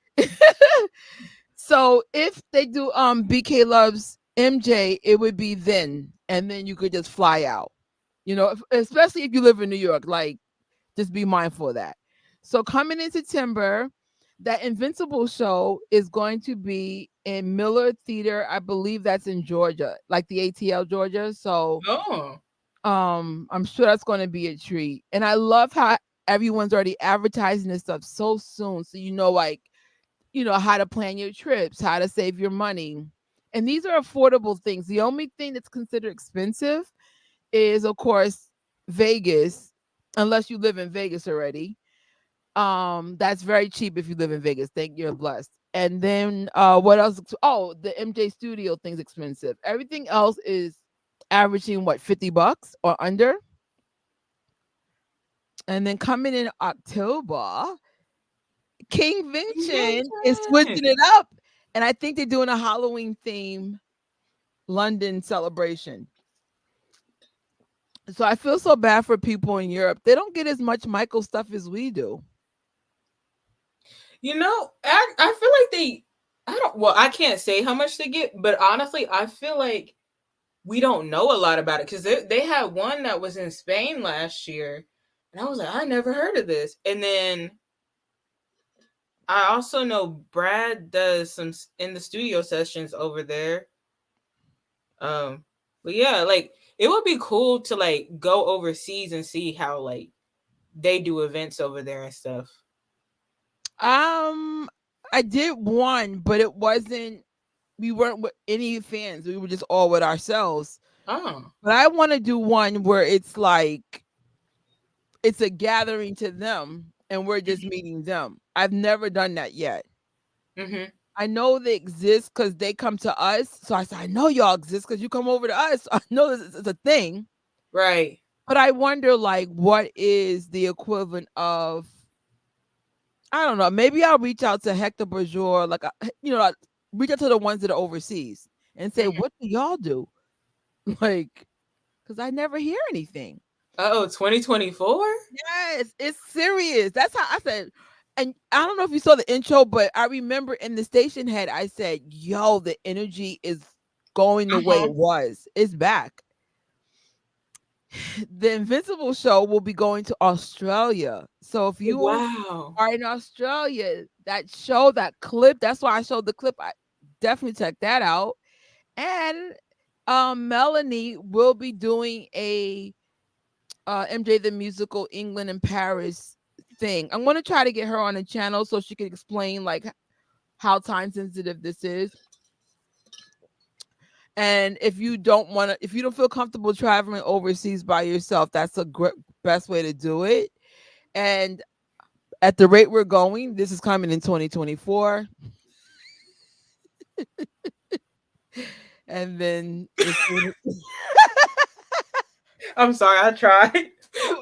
So if they do BK loves MJ, it would be then, and then you could just fly out. Especially if you live in New York, like just be mindful of that. So coming in September, that Invincible show is going to be in Miller Theater. I believe that's in Georgia, like the ATL Georgia. So Oh. I'm sure that's going to be a treat. And I love how everyone's already advertising this stuff so soon. So how to plan your trips, how to save your money. And these are affordable things. The only thing that's considered expensive is, of course, Vegas, unless you live in Vegas already. That's very cheap if you live in Vegas. Thank you're blessed. And then what else? Oh, the MJ Studio thing's expensive. Everything else is averaging what, $50 or under. And then coming in October, Kingvention is switching it up. And I think they're doing a Halloween theme London celebration. So I feel so bad for people in Europe. They don't get as much Michael stuff as we do. I feel like I can't say how much they get, but honestly, I feel like we don't know a lot about it because they had one that was in Spain last year, and I was like, I never heard of this. And then I also know Brad does some in the studio sessions over there. But yeah, like it would be cool to like go overseas and see how like they do events over there and stuff. I did one, but it wasn't. We weren't with any fans. We were just all with ourselves. Oh. But I want to do one where it's like it's a gathering to them and we're just meeting them. I've never done that yet. Mm-hmm. I know they exist because they come to us. So I said, I know y'all exist because you come over to us. I know this is a thing. Right. But I wonder, like, what is the equivalent of, I don't know. Maybe I'll reach out to Hector Bourgeois, like, reach out to the ones that are overseas and say, what do y'all do? Like, because I never hear anything. Oh, 2024? Yes, it's serious. That's how I said. And I don't know if you saw the intro, but I remember in the station head, I said, yo, the energy is going the way it was. It's back. The Invincible show will be going to Australia. So if you are in Australia, that show, that clip, that's why I showed the clip. I definitely check that out. And Melanie will be doing a MJ the Musical England and Paris thing. I'm going to try to get her on the channel so she can explain like how time sensitive this is. And if you don't feel comfortable traveling overseas by yourself, that's the best way to do it. And at the rate we're going, this is coming in 2024. And then I'm sorry, I tried.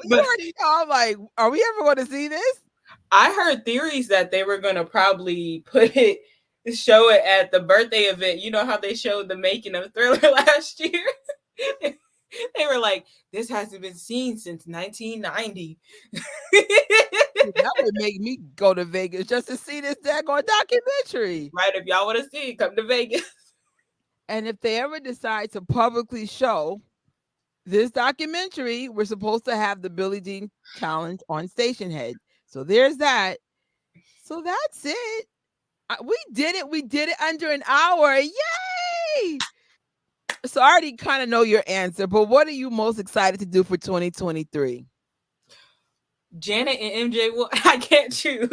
But I'm like, are we ever going to see this? I heard theories that they were going to probably show it at the birthday event. You know how they showed the making of Thriller last year? They were like, this hasn't been seen since 1990. That would make me go to Vegas just to see this daggone documentary. Right, if y'all want to see it, come to Vegas. And if they ever decide to publicly show this documentary, we're supposed to have the Billie Jean challenge on Station Head. So there's that. So that's it. We did it. We did it under an hour. Yay! So I already kind of know your answer, but what are you most excited to do for 2023? Janet and MJ, well, I can't choose.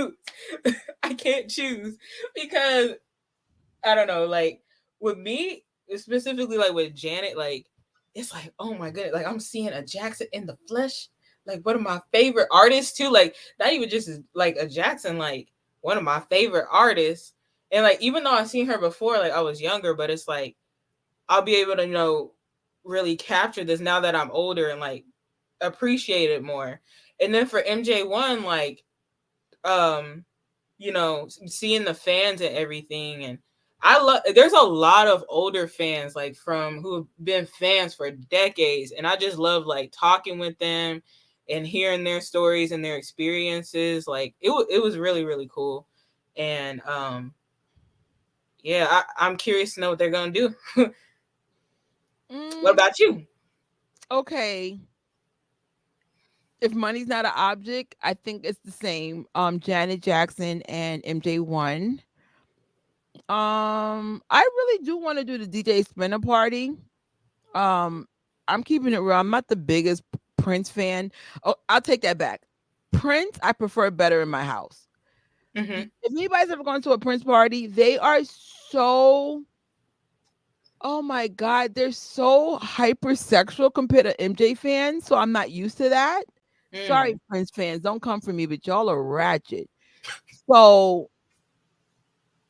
I can't choose because I don't know, like with me, specifically like with Janet, like it's like, oh my goodness, like I'm seeing a Jackson in the flesh. Like one of my favorite artists too. Like not even just like a Jackson, like one of my favorite artists. And like even though I've seen her before, like I was younger, but it's like I'll be able to, really capture this now that I'm older and like appreciate it more. And then for MJ1, like seeing the fans and everything, and there's a lot of older fans like from who have been fans for decades, and I just love like talking with them and hearing their stories and their experiences. Like it was really, really cool. And yeah, I'm curious to know what they're gonna do. What about you? Okay. If money's not an object, I think it's the same. Janet Jackson and MJ1. I really do want to do the DJ Spinner party. I'm keeping it real. I'm not the biggest Prince fan. Oh, I'll take that back. Prince, I prefer better in my house. Mm-hmm. If anybody's ever gone to a Prince party, they are so, oh my God, they're so hypersexual compared to MJ fans. So I'm not used to that. Sorry, Prince fans, don't come for me, but y'all are ratchet. So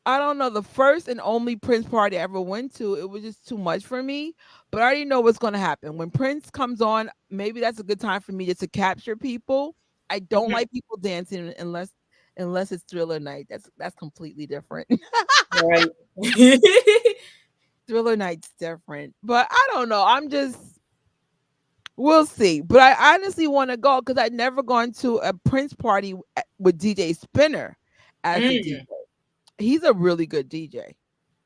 I don't know. The first and only Prince party I ever went to, it was just too much for me. But I already know what's going to happen. When Prince comes on, maybe that's a good time for me just to capture people. I don't like people dancing unless it's Thriller night. That's completely different. Right. Thriller night's different. But I don't know. We'll see. But I honestly want to go because I'd never gone to a Prince party with DJ Spinner as a DJ. He's a really good DJ.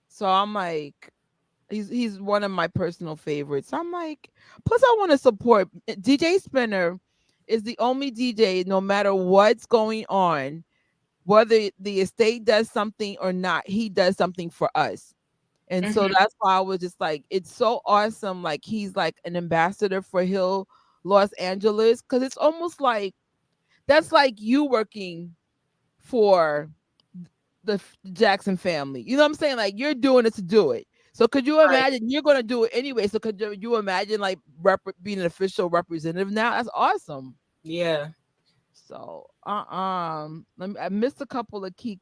So I'm like, he's one of my personal favorites. I'm like, plus I want to support DJ Spinner is the only DJ, no matter what's going on, whether the estate does something or not, he does something for us. And so that's why I was just like, it's so awesome. Like he's like an ambassador for Hill, Los Angeles, because it's almost like that's like you working for the Jackson family. You know what I'm saying? Like you're doing it to do it. So could you imagine you're going to do it anyway? So could you imagine like being an official representative now? That's awesome. Yeah. So I missed a couple of key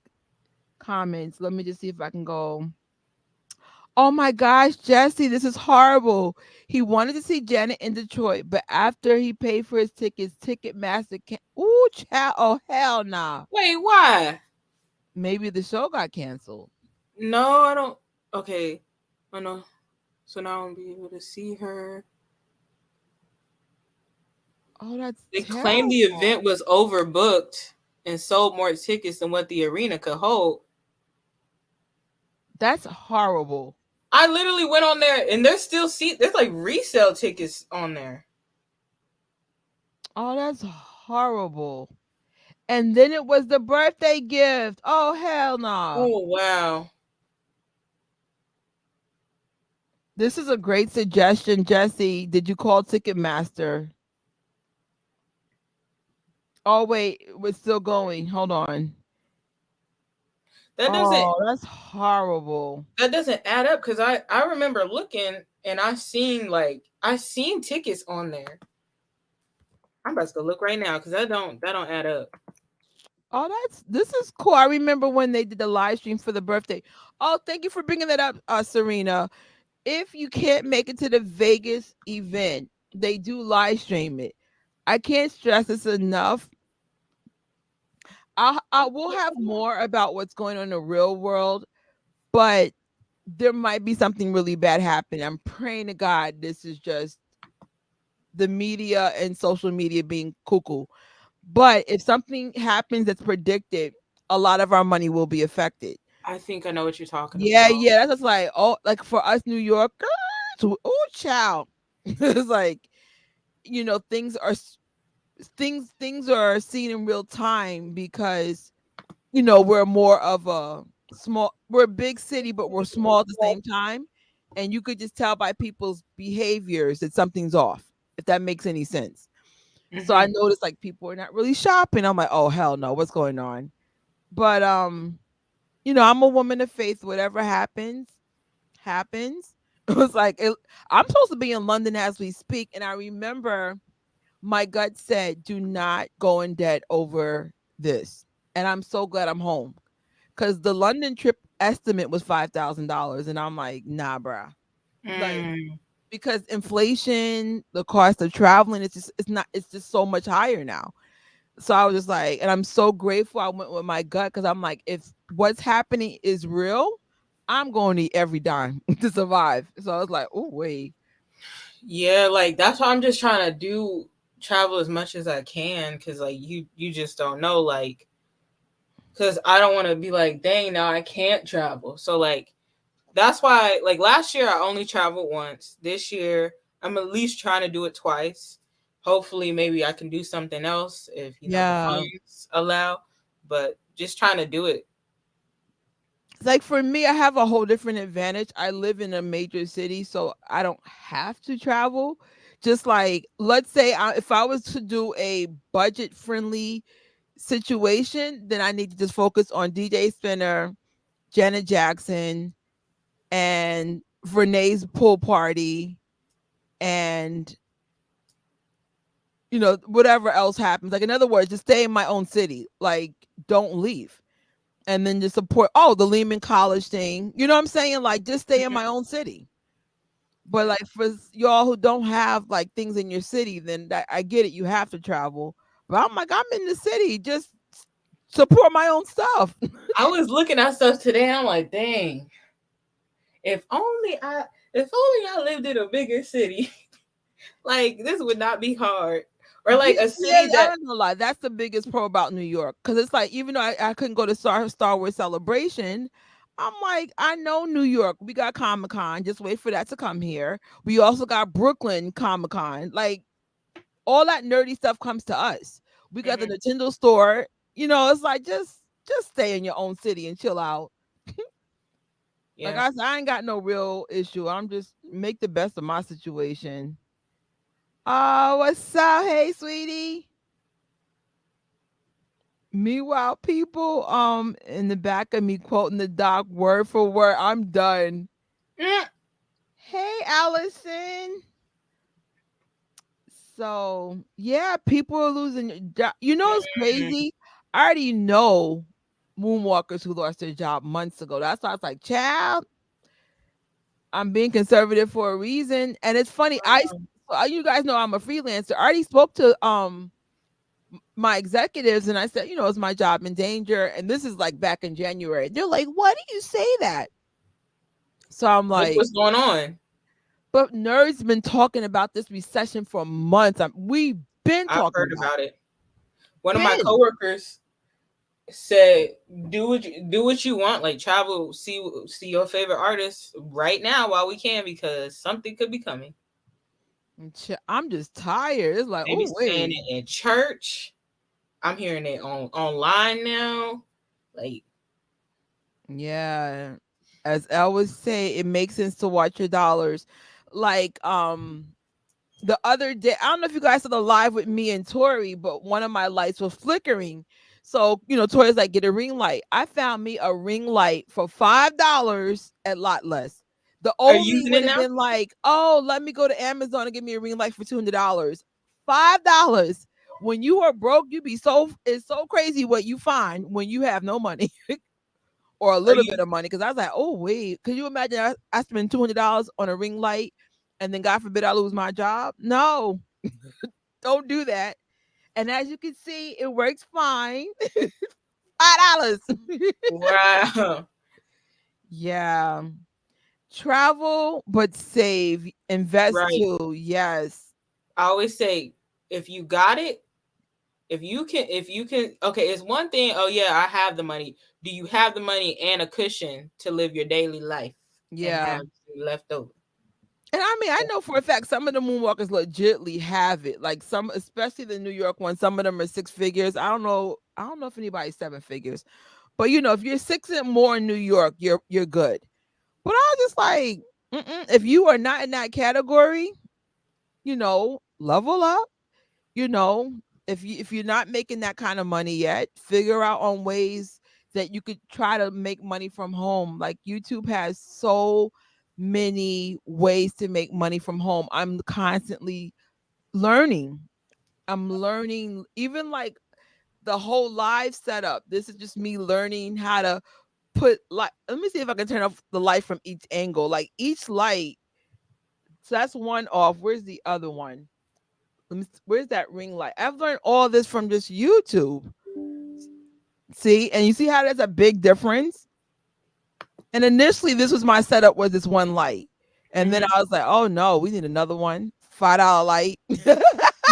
comments. Let me just see if I can go. Oh my gosh, Jesse, this is horrible. He wanted to see Janet in Detroit, but after he paid for his tickets, Ticketmaster can't. Ooh, child. Oh, hell nah. Wait, why? Maybe the show got canceled. No, I don't. Okay. Oh, no. So now I won't be able to see her. Oh, that's They terrible. claimed the event was overbooked and sold more tickets than what the arena could hold. That's horrible. I literally went on there and there's still there's like resale tickets on there. Oh, that's horrible. And then it was the birthday gift. Oh, hell no. Oh, wow. This is a great suggestion, Jesse. Did you call Ticketmaster? Oh, wait. We're still going. Hold on. That's horrible. That doesn't add up because I remember looking and I seen tickets on there. I'm about to go look right now because that don't add up. Oh, this is cool. I remember when they did the live stream for the birthday. Oh, thank you for bringing that up, Serena. If you can't make it to the Vegas event, they do live stream it. I can't stress this enough. I will have more about what's going on in the real world, but there might be something really bad happening. I'm praying to God this is just the media and social media being cuckoo. But if something happens that's predicted, a lot of our money will be affected. I think I know what you're talking Yeah, about. yeah. That's just like, oh, like for us New Yorkers, oh child. It's like, things are things are seen in real time because we're more of we're a big city, but we're small at the same time. And you could just tell by people's behaviors that something's off, if that makes any sense. So I Mhm. noticed like people are not really shopping. I'm like, oh hell no, what's going on? But I'm a woman of faith. Whatever happens, happens. It was like I'm supposed to be in London as we speak, and I remember my gut said, "Do not go in debt over this." And I'm so glad I'm home because the London trip estimate was $5,000, and I'm like, nah, bruh. Like Mm. because inflation, the cost of traveling, it's just so much higher now. So I was just like, and I'm so grateful I went with my gut because I'm like, if what's happening is real, I'm going to need every dime to survive. So I was like, oh wait. Yeah, like that's why I'm just trying to do travel as much as I can because like you just don't know, like, because I don't want to be like, dang, now I can't travel. So like that's why, like, last year I only traveled once. This year I'm at least trying to do it twice. Hopefully maybe I can do something else if the Yeah. funds allow, but just trying to do it. Like for me, I have a whole different advantage. I live in a major city, so I don't have to travel. Just like, let's say if I was to do a budget friendly situation, then I need to just focus on DJ Spinner, Janet Jackson, and Renee's pool party, and whatever else happens. Like in other words, just stay in my own city. Like don't leave. And then just support the Lehman College thing. You know what I'm saying? Like just stay in my own city. But like for y'all who don't have like things in your city, then I get it. You have to travel. But I'm like, I'm in the city. Just support my own stuff. I was looking at stuff today. I'm like, dang, if only I if only I lived in a bigger city. Like this would not be hard. Or like a Yeah, city I that don't know lie. That's the biggest pro about New York. Cause it's like, even though I couldn't go to Star Wars Celebration, I'm like, I know New York. We got Comic Con. Just wait for that to come here. We also got Brooklyn Comic Con. Like all that nerdy stuff comes to us. We got the Nintendo store. It's like just stay in your own city and chill out. Like yeah. I said, I ain't got no real issue. I'm just make the best of my situation. What's up? Hey, sweetie. Meanwhile, people in the back of me quoting the doc word for word. I'm done. Mm. Hey, Allison. So yeah, people are losing their job. It's crazy. I already know moonwalkers who lost their job months ago. That's why I was like, child, I'm being conservative for a reason. And it's funny, you guys know I'm a freelancer. I already spoke to my executives and I said, is my job in danger? And this is like back in January. They're like, why do you say that? So I'm like, What's going on? but nerds been talking about this recession for months. We've been I've talking heard about about it. One of my been. coworkers said, do what you want, like travel, see your favorite artists right now while we can because something could be coming. I'm just tired. It's like, They be oh saying wait. it in church. I'm hearing it online now. Like, Yeah. As I would say, it makes sense to watch your dollars. Like, the other day, I don't know if you guys saw the live with me and Tori, but one of my lights was flickering. So, Tori's like, get a ring light. I found me a ring light for $5 at Lot Less. The are you old me using would it have now? been like, oh, let me go to Amazon and get me a ring light for $200. $5. When you are broke, it's so crazy what you find when you have no money. Or a Are little you bit of money. Cause I was like, oh wait, could you imagine I spend $200 on a ring light and then God forbid I lose my job? No, don't do that. And as you can see, it works fine. $5. wow? Yeah. Travel, but save. Invest Right. too. Yes. I always say, if you got it, if you can, okay, it's one thing. Oh yeah, I have the money. Do you have the money and a cushion to live your daily life and Yeah. have left over? And I mean, I know for a fact some of the moonwalkers legitly have it. Like some, especially the New York ones, some of them are six figures. I don't know. I don't know if anybody's seven figures. But you know, if you're six and more in New York, you're good. But I was just like, if you are not in that category, you know, level up. You know, if you're not making that kind of money yet, figure out on ways that you could try to make money from home. Like YouTube has so many ways to make money from home. I'm constantly learning. I'm learning even like the whole live setup. This is just me learning how to put like, let me see if I can turn off the light from each angle. Like each light, so that's one off. Where's the other one? Where's that ring light? I've learned all this from just YouTube. See, and you see how there's a big difference. And initially, this was my setup was this one light, and then I was like, oh no, we need another one. $5 light. Hey, $5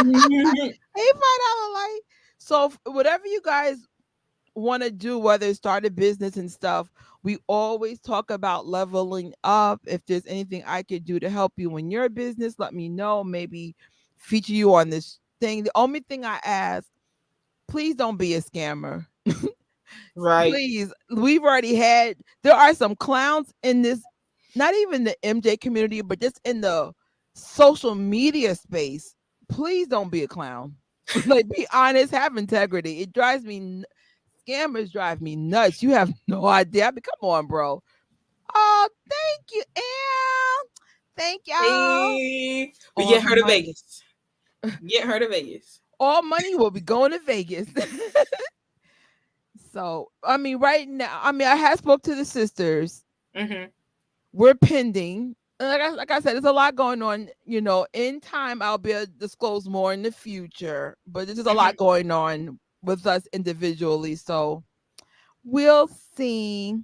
light. So whatever you guys want to do, whether it's start a business and stuff, we always talk about leveling up. If there's anything I could do to help you in your business, let me know. Maybe feature you on this thing. The only thing I ask, please don't be a scammer. Right. Please, we've already had, there are some clowns in this, not even the MJ community, but just in the social media space. Please don't be a clown. Like, be honest, have integrity. It drives me, scammers drive me nuts. You have no idea. I mean, come on, bro. Oh, thank you, Al. Thank y'all. Hey, we All get her to money, Vegas. Get her to Vegas. all money will be going to Vegas. So, I mean, right now, I mean, I have spoke to the sisters. Mm-hmm. We're pending. Like I said, there's a lot going on. You know, in time, I'll be able to disclose more in the future. But there's just a lot going on with us individually. So we'll see.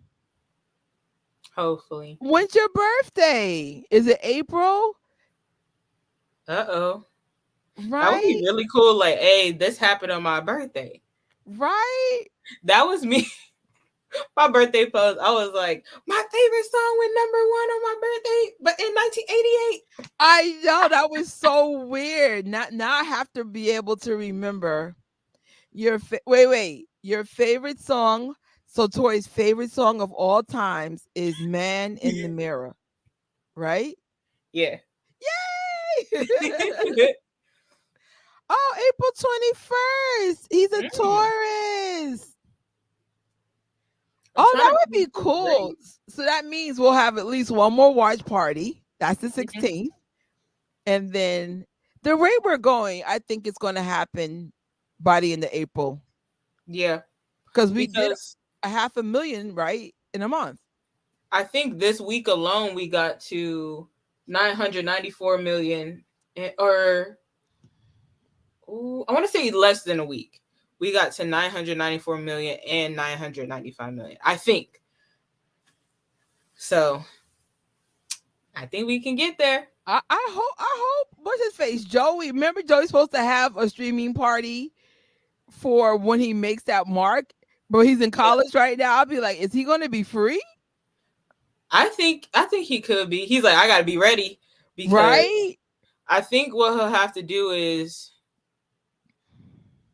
Hopefully. When's your birthday? Is it April? Uh-oh. That would be Right? really cool. Like, hey, this happened on my birthday. Right? That was me. My birthday post, I was like, my favorite song went #1 on my birthday, but in 1988. I know that was so weird. Now I have to be able to remember your your favorite song. So Tori's favorite song of all times is "Man in the Mirror," right? Yeah. Yay! Oh, April 21st. He's a Taurus. Oh, that would be cool. So that means we'll have at least one more watch party. That's the 16th. And then the rate we're going, I think it's going to happen by the end of April. Yeah. Because we did 500,000, right? In a month. I think this week alone, we got to 994 million, or I want to say less than a week. We got to 994 million and 995 million, I think. So I think we can get there. I hope. What's his face? Joey. Remember Joey's supposed to have a streaming party for when he makes that mark, but he's in college right now. I'll be like, is he going to be free? I think he could be. He's like, I got to be ready, because right. I think what he'll have to do is,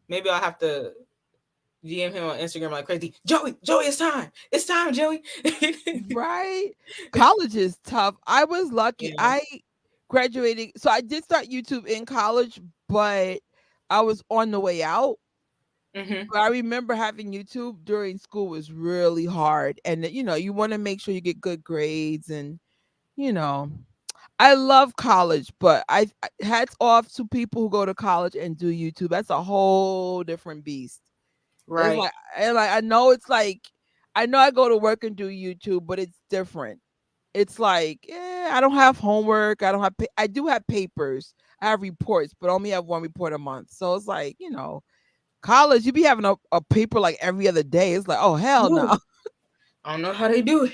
maybe I'll have to DM him on Instagram like crazy. Joey, it's time, Joey. Right. College is tough. I was lucky. Yeah. I graduated. So I did start YouTube in college, but I was on the way out. But I remember having YouTube during school was really hard. And, you know, you want to make sure you get good grades. And, you know, I love college, but I hats off to people who go to college and do YouTube. That's a whole different beast. Right. I know it's like, I know I go to work and do YouTube, but it's different. It's like, I don't have homework. I do have papers. I have reports, but only have one report a month. So it's like, you know, college, you be having a paper like every other day. It's like, oh, hell no. I don't know how they do it.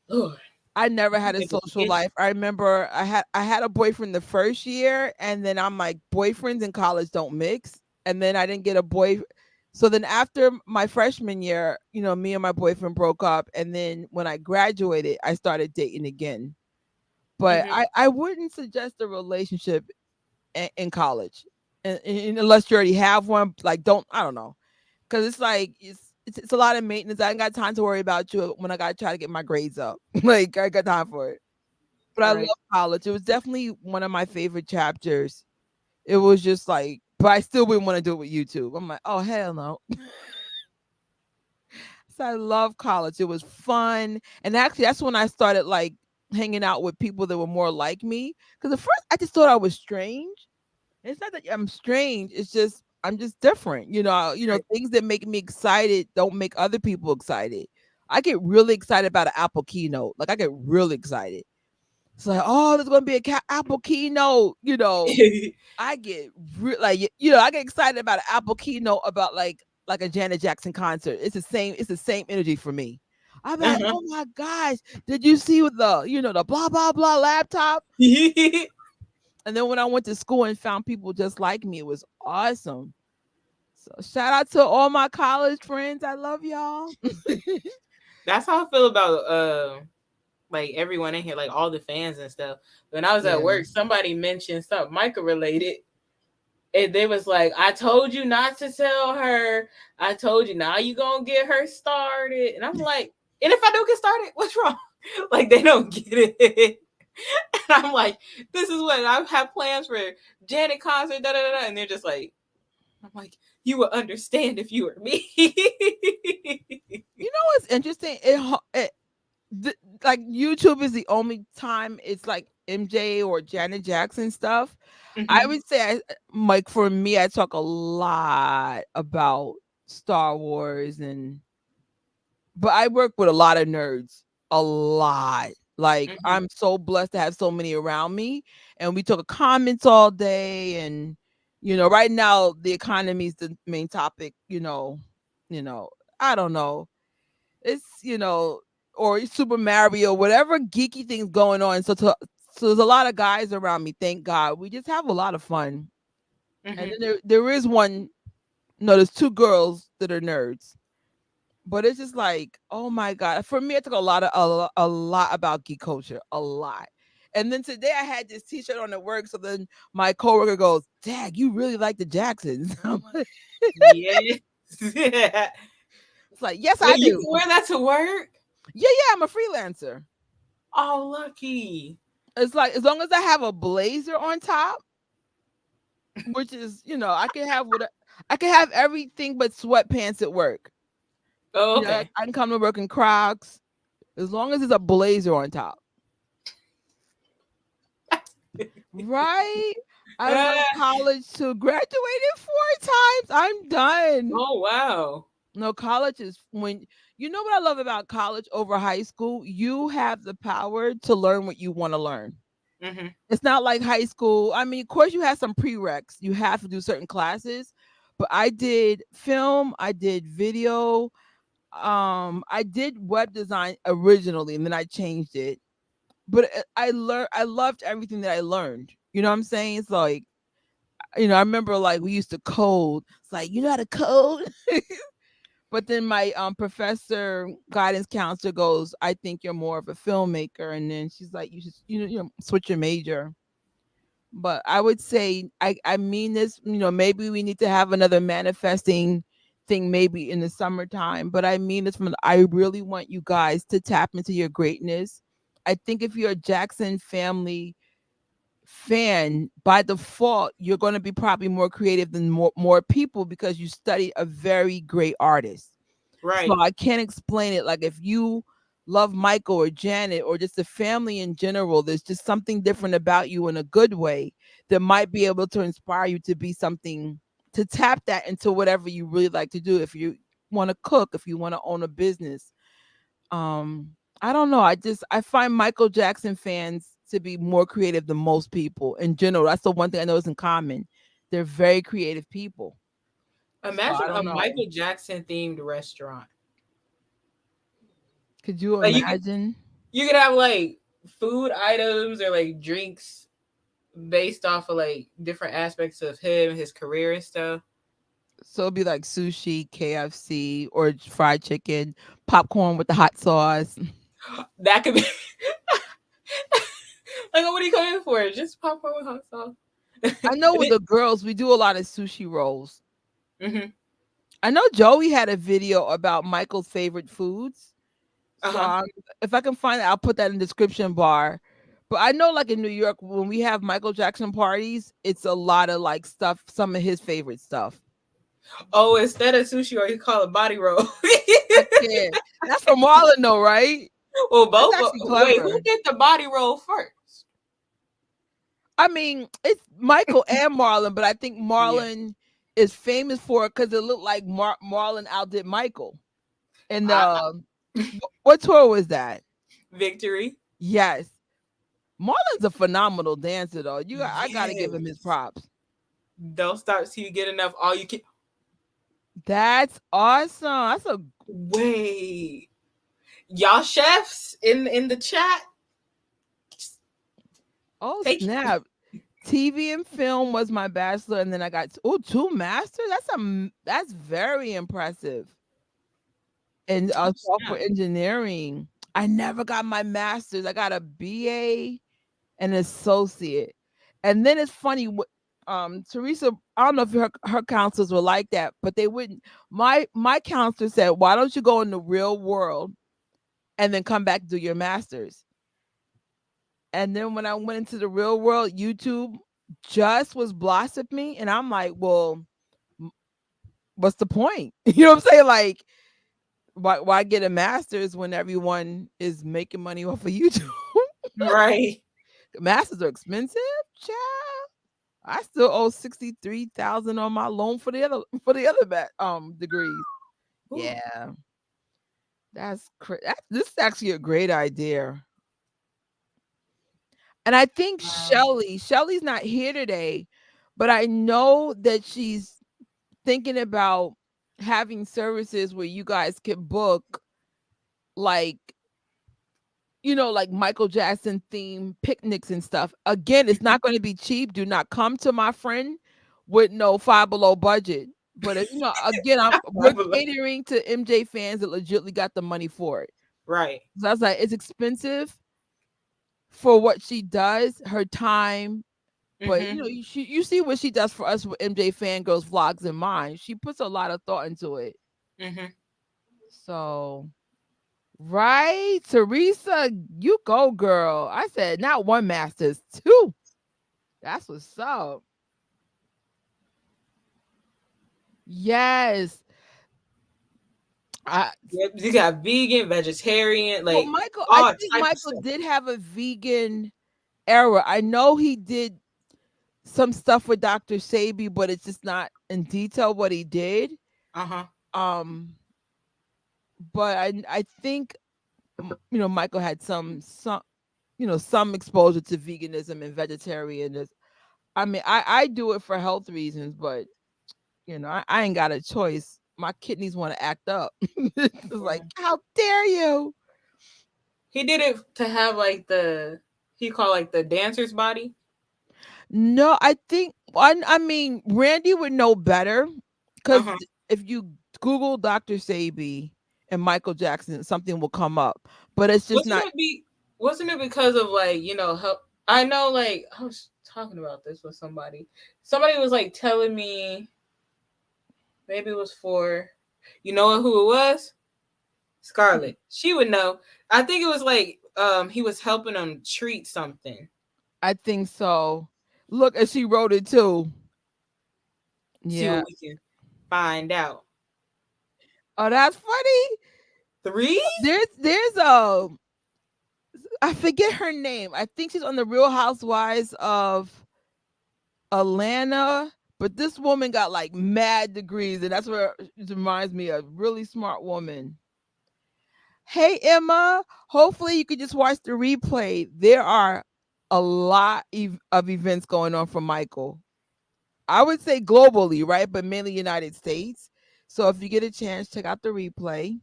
Lord. I never had a Able to social get life. I remember I had a boyfriend the first year, and then I'm like, boyfriends in college don't mix. And then I didn't get a boy. So then after my freshman year, me and my boyfriend broke up, and then when I graduated, I started dating again. But you. I wouldn't suggest a relationship in college, and unless you already have one. Like, I don't know, because it's like it's a lot of maintenance. I ain't got time to worry about you when I got to try to get my grades up. Like, I got time for it. But I love Right. college. It was definitely one of my favorite chapters. It was just like, but I still wouldn't want to do it with YouTube. I'm like, oh hell no. So I love college. It was fun, and actually, that's when I started like hanging out with people that were more like me. Because at first, I just thought I was strange. It's not that I'm strange. It's just I'm just different. Right. Things that make me excited don't make other people excited. I get really excited about an Apple keynote. Like, I get really excited. It's like, oh, there's gonna be a Apple keynote. I get I get excited about an Apple keynote about like a Janet Jackson concert. It's the same energy for me. I'm like, Uh-huh. oh my gosh, did you see with the blah blah blah laptop? And then when I went to school and found people just like me, it was awesome. So shout out to all my college friends. I love y'all. That's how I feel about like everyone in here, like all the fans and stuff. When I was at Yeah. work, somebody mentioned something Micah related. And they was like, I told you not to tell her. I told you now you gonna get her started. And I'm like, and if I don't get started, what's wrong? Like, they don't get it. And I'm like, this is what I have plans for Janet concert, da da da. And they're just like, I'm like, you would understand if you were me. You know what's interesting? Like, YouTube is the only time it's like MJ or Janet Jackson stuff. I Mhm. would say, like, for me, I talk a lot about Star Wars, but I work with a lot of nerds, a lot. Like, Mhm. I'm so blessed to have so many around me, and we talk comments all day. And right now the economy is the main topic. You know, I don't know. It's or Super Mario, whatever geeky things going on. So there's a lot of guys around me. Thank God, we just have a lot of fun. And Mhm. then there is one. No, there's two girls that are nerds, but it's just like, oh my God. For me, I took a lot about geek culture, a lot. And then today I had this T-shirt on at work. So then my coworker goes, "Dag, you really like the Jacksons?" I'm like, Yes. it's like, yes, I Wait, you do. can wear that to work? Yeah, yeah, I'm a freelancer. Oh, lucky. It's like, as long as I have a blazer on top, which is, I can have everything but sweatpants at work. Oh, I, okay. I can come to work in Crocs as long as there's a blazer on top. Right? I love college too. Graduated 4 times. I'm done. Oh, wow. No, college is when what I love about college over high school, you have the power to learn what you want to learn. Hmm. It's not like high school. I mean, of course, you have some prereqs. You have to do certain classes, but I did film, I did video, I did web design originally, and then I changed it. But I loved everything that I learned. You know what I'm saying? It's like, I remember, like, we used to code. It's like, you know how to code? But then my professor, guidance counselor goes, I think you're more of a filmmaker. And then she's like, you should, switch your major. But I would say, I mean this, maybe we need to have another manifesting thing maybe in the summertime. But I mean this I really want you guys to tap into your greatness. I think if you're a Jackson family fan, by default, you're going to be probably more creative than more people because you study a very great artist. So Right. I can't explain it. Like, if you love Michael or Janet or just the family in general, there's just something different about you in a good way that might be able to inspire you to be something, to tap that into whatever you really like to do. If you want to cook, if you want to own a business, I don't know. I find Michael Jackson fans to be more creative than most people in general. That's the one thing I know is in common. They're very creative people. So I Imagine a don't know. Michael Jackson themed restaurant. Could you Like you could, imagine? You could have like food items or like drinks based off of like different aspects of him, his career and stuff. So it'd be like sushi, KFC, or fried chicken, popcorn with the hot sauce. That could be like, what are you coming for? Just popcorn with hot sauce. I know with the girls, we do a lot of sushi rolls. Mm-hmm. I know Joey had a video about Michael's favorite foods. So if I can find it, I'll put that in the description bar. But I know, like in New York, when we have Michael Jackson parties, it's a lot of like stuff, some of his favorite stuff. Oh, instead of sushi, or you call it body roll. That's from Marlon, though, right? Well, both. Wait, who did the body roll first? I mean, it's Michael and Marlon, but I think Marlon is famous for it because it looked like Marlon outdid Michael. And what tour was that? Victory. Yes. Marlon's a phenomenal dancer, though. I gotta give him his props. Don't stop till you get enough. All you can. That's awesome. That's a wait. Y'all chefs in the chat. Oh snap! TV and film was my bachelor, and then I got 2 masters. That's very impressive. And software engineering. I never got my master's. I got a BA and an associate. And then it's funny, Teresa, I don't know if her counselors were like that, but they wouldn't. My counselor said, why don't you go in the real world and then come back and do your master's? And then when I went into the real world, YouTube just was blossoming me. And I'm like, well, what's the point? You know what I'm saying? Like, why get a master's when everyone is making money off of YouTube? Right. Masters are expensive, child. I still owe $63,000 on my loan for the other degrees. Ooh. Yeah, this is actually a great idea. And I think Shelly's not here today, but I know that she's thinking about having services where you guys can book, like, like Michael Jackson themed picnics and stuff. Again, it's not going to be cheap. Do not come to my friend with no Five Below budget. But again, we're catering to MJ fans that legitimately got the money for it. Right. So I was like, it's expensive for what she does, her time. But you see what she does for us with MJ Fangirls vlogs in mind. She puts a lot of thought into it. So, right, Teresa, you go, girl. I said not 1 master's, 2. That's what's up. Yes. You got vegan, vegetarian, like Michael. I think Michael did have a vegan era. I know he did some stuff with Dr. Sebi, but it's just not in detail what he did. But I think Michael had some exposure to veganism and vegetarianism. I mean, I do it for health reasons, but I ain't got a choice. My kidneys want to act up. It's like, how dare you? He did it to have like he called like the dancer's body. No, I think I mean Randy would know better, because if you Google Dr. Sebi and Michael Jackson, something will come up. But it's just wasn't it because of like help? I know, like I was talking about this with somebody. Somebody was like telling me. Maybe it was for, who it was? Scarlett. She would know. I think it was like he was helping them treat something. I think so. Look, and she wrote it too. See what we can find out. Oh, that's funny. 3? There's I forget her name. I think she's on the Real Housewives of Atlanta. But this woman got like mad degrees, and that's where it reminds me of a really smart woman. Hey, Emma, hopefully you could just watch the replay. There are a lot of events going on for Michael. I would say globally, right? But mainly United States. So if you get a chance, check out the replay.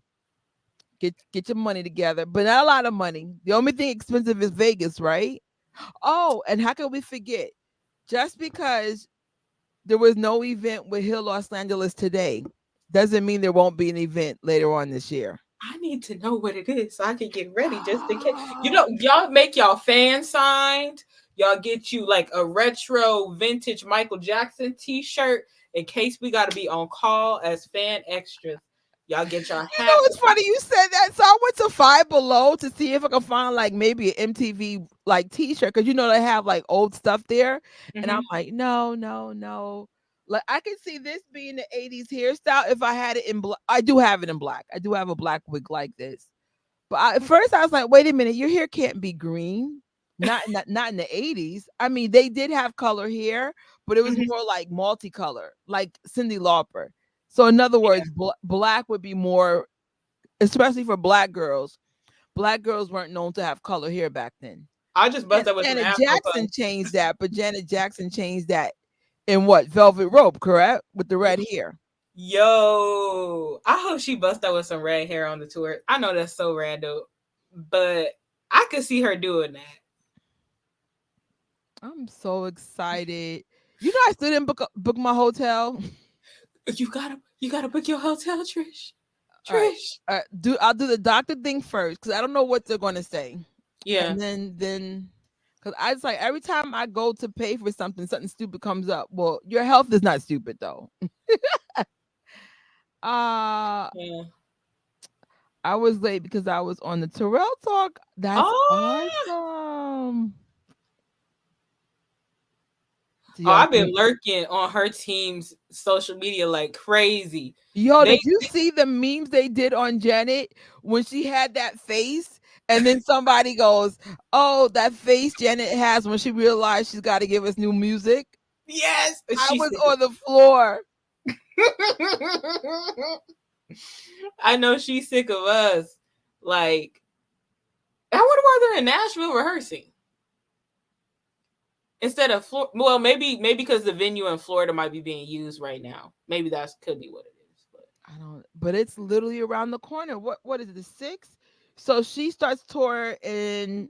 Get your money together, but not a lot of money. The only thing expensive is Vegas, right? Oh, and how can we forget? Just because there was no event with Hill Los Angeles today doesn't mean there won't be an event later on this year. I need to know what it is so I can get ready just in case. Y'all make y'all fan signed. Y'all get you like a retro vintage Michael Jackson t-shirt in case we got to be on call as fan extras. Y'all get your You know, hats. it's funny you said that. So I went to Five Below to see if I could find like maybe an MTV like t-shirt because they have like old stuff there, and I'm like, no, no, no. Like I can see this being the '80s hairstyle if I had it in black. I do have it in black. I do have a black wig like this. But at first I was like, wait a minute, your hair can't be green. Not in the '80s. I mean, they did have color hair, but it was more like multicolor, like Cyndi Lauper. So in other words, black would be more, especially for black girls. Black girls weren't known to have color hair back then. I just bust that with some Janet Afro Jackson pun. changed that, but Janet Jackson changed that in what? Velvet Rope, correct? With the red hair. Yo, I hope she bust out with some red hair on the tour. I know that's so random, but I could see her doing that. I'm so excited. I still didn't book my hotel. You gotta book your hotel, Trish. Trish, I'll do the doctor thing first because I don't know what they're going to say. Yeah, and then because I just like every time I go to pay for something stupid comes up. Well, your health is not stupid though. yeah. I was late because I was on the Terrell Talk. That's awesome. I've been lurking on her team's social media like crazy. Yo, did you see the memes they did on Janet when she had that face? And then somebody goes, "Oh, that face Janet has when she realized she's got to give us new music." Yes, I was on the floor. I know she's sick of us. Like, I wonder why they're in Nashville rehearsing instead of Florida. Well, maybe because the venue in Florida might be being used right now. Maybe that could be what it is. But I don't. But it's literally around the corner. What is it? The 6th? So she starts tour in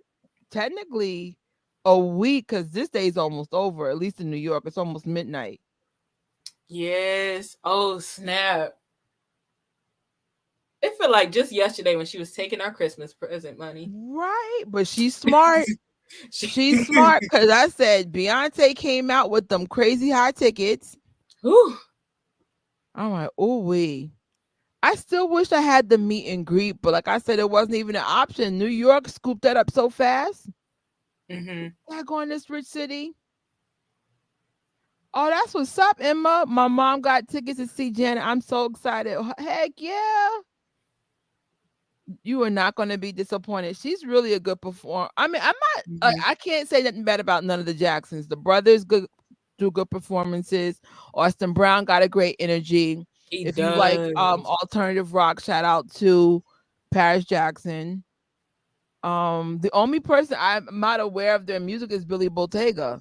technically a week because this day is almost over. At least in New York, it's almost midnight. Yes. Oh snap! It felt like just yesterday when she was taking our Christmas present money. Right, but she's smart. She's smart because I said Beyonce came out with them crazy high tickets. Whew. I'm like, oh wee. I still wish I had the meet and greet, but like I said, it wasn't even an option. New York scooped that up so fast. I go in this rich city. Oh, that's what's up, Emma. My mom got tickets to see Janet. I'm so excited. Heck yeah. You are not going to be disappointed. She's really a good performer. I mean, I'm not, I can't say nothing bad about none of the Jacksons. The brothers do good performances. Austin Brown got a gregreat energy. If you like alternative rock, shout out to Paris Jackson. The only person I'm not aware of their music is Billy Bottega.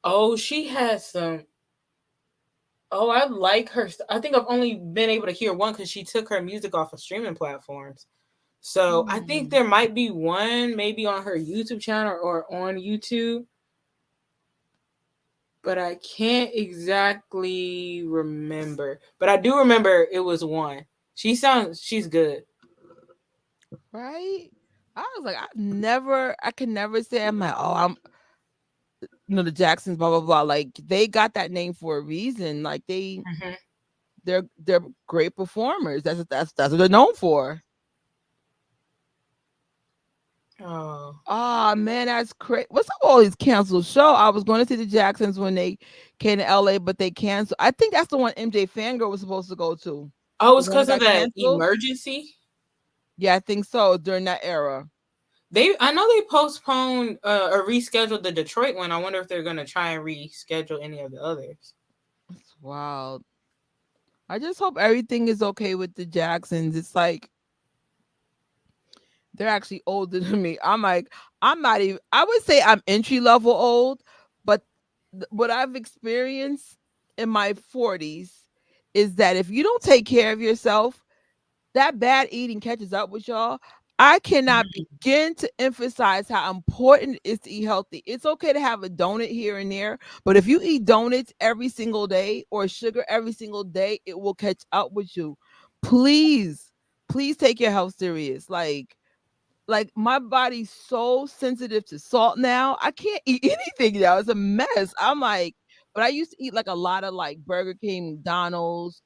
Oh, she has some. Oh, I like her. I think I've only been able to hear one because she took her music off of streaming platforms. So I think there might be one maybe on her YouTube channel or on YouTube. But I can't exactly remember. But I do remember it was one. She's good. Right? I was like, I can never say I'm like, oh, I'm the Jacksons, blah blah blah. Like they got that name for a reason. Like they're great performers. That's what they're known for. Oh man, that's crazy. What's up with all these canceled shows? I was going to see the Jacksons when they came to LA, but they canceled. I think that's the one MJ Fangirl was supposed to go to. Oh, it's because of that emergency? Yeah, I think so. During that era. I know they postponed or rescheduled the Detroit one. I wonder if they're gonna try and reschedule any of the others. That's wild. I just hope everything is okay with the Jacksons. It's like they're actually older than me. I'm like, I'm not even, I would say I'm entry level old, but what I've experienced in my 40s is that if you don't take care of yourself, that bad eating catches up with y'all. I cannot begin to emphasize how important it is to eat healthy. It's okay to have a donut here and there, but if you eat donuts every single day or sugar every single day, it will catch up with you. Please, please take your health serious. Like my body's so sensitive to salt now. I can't eat anything now. It's a mess. I'm like, but I used to eat like a lot of like Burger King, McDonald's.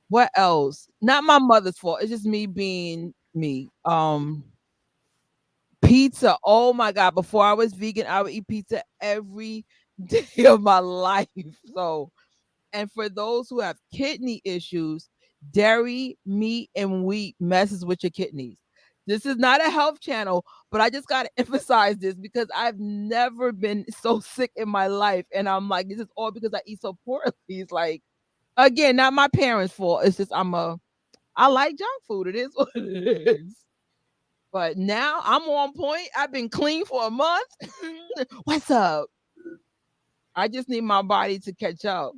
What else? Not my mother's fault. It's just me being me. Pizza. Oh my god! Before I was vegan, I would eat pizza every day of my life. So, and for those who have kidney issues, dairy, meat, and wheat messes with your kidneys. This is not a health channel, but I just got to emphasize this because I've never been so sick in my life. And I'm like, this is all because I eat so poorly. It's like, again, not my parents' fault. It's just I like junk food. It is what it is. But now I'm on point. I've been clean for a month. What's up? I just need my body to catch up.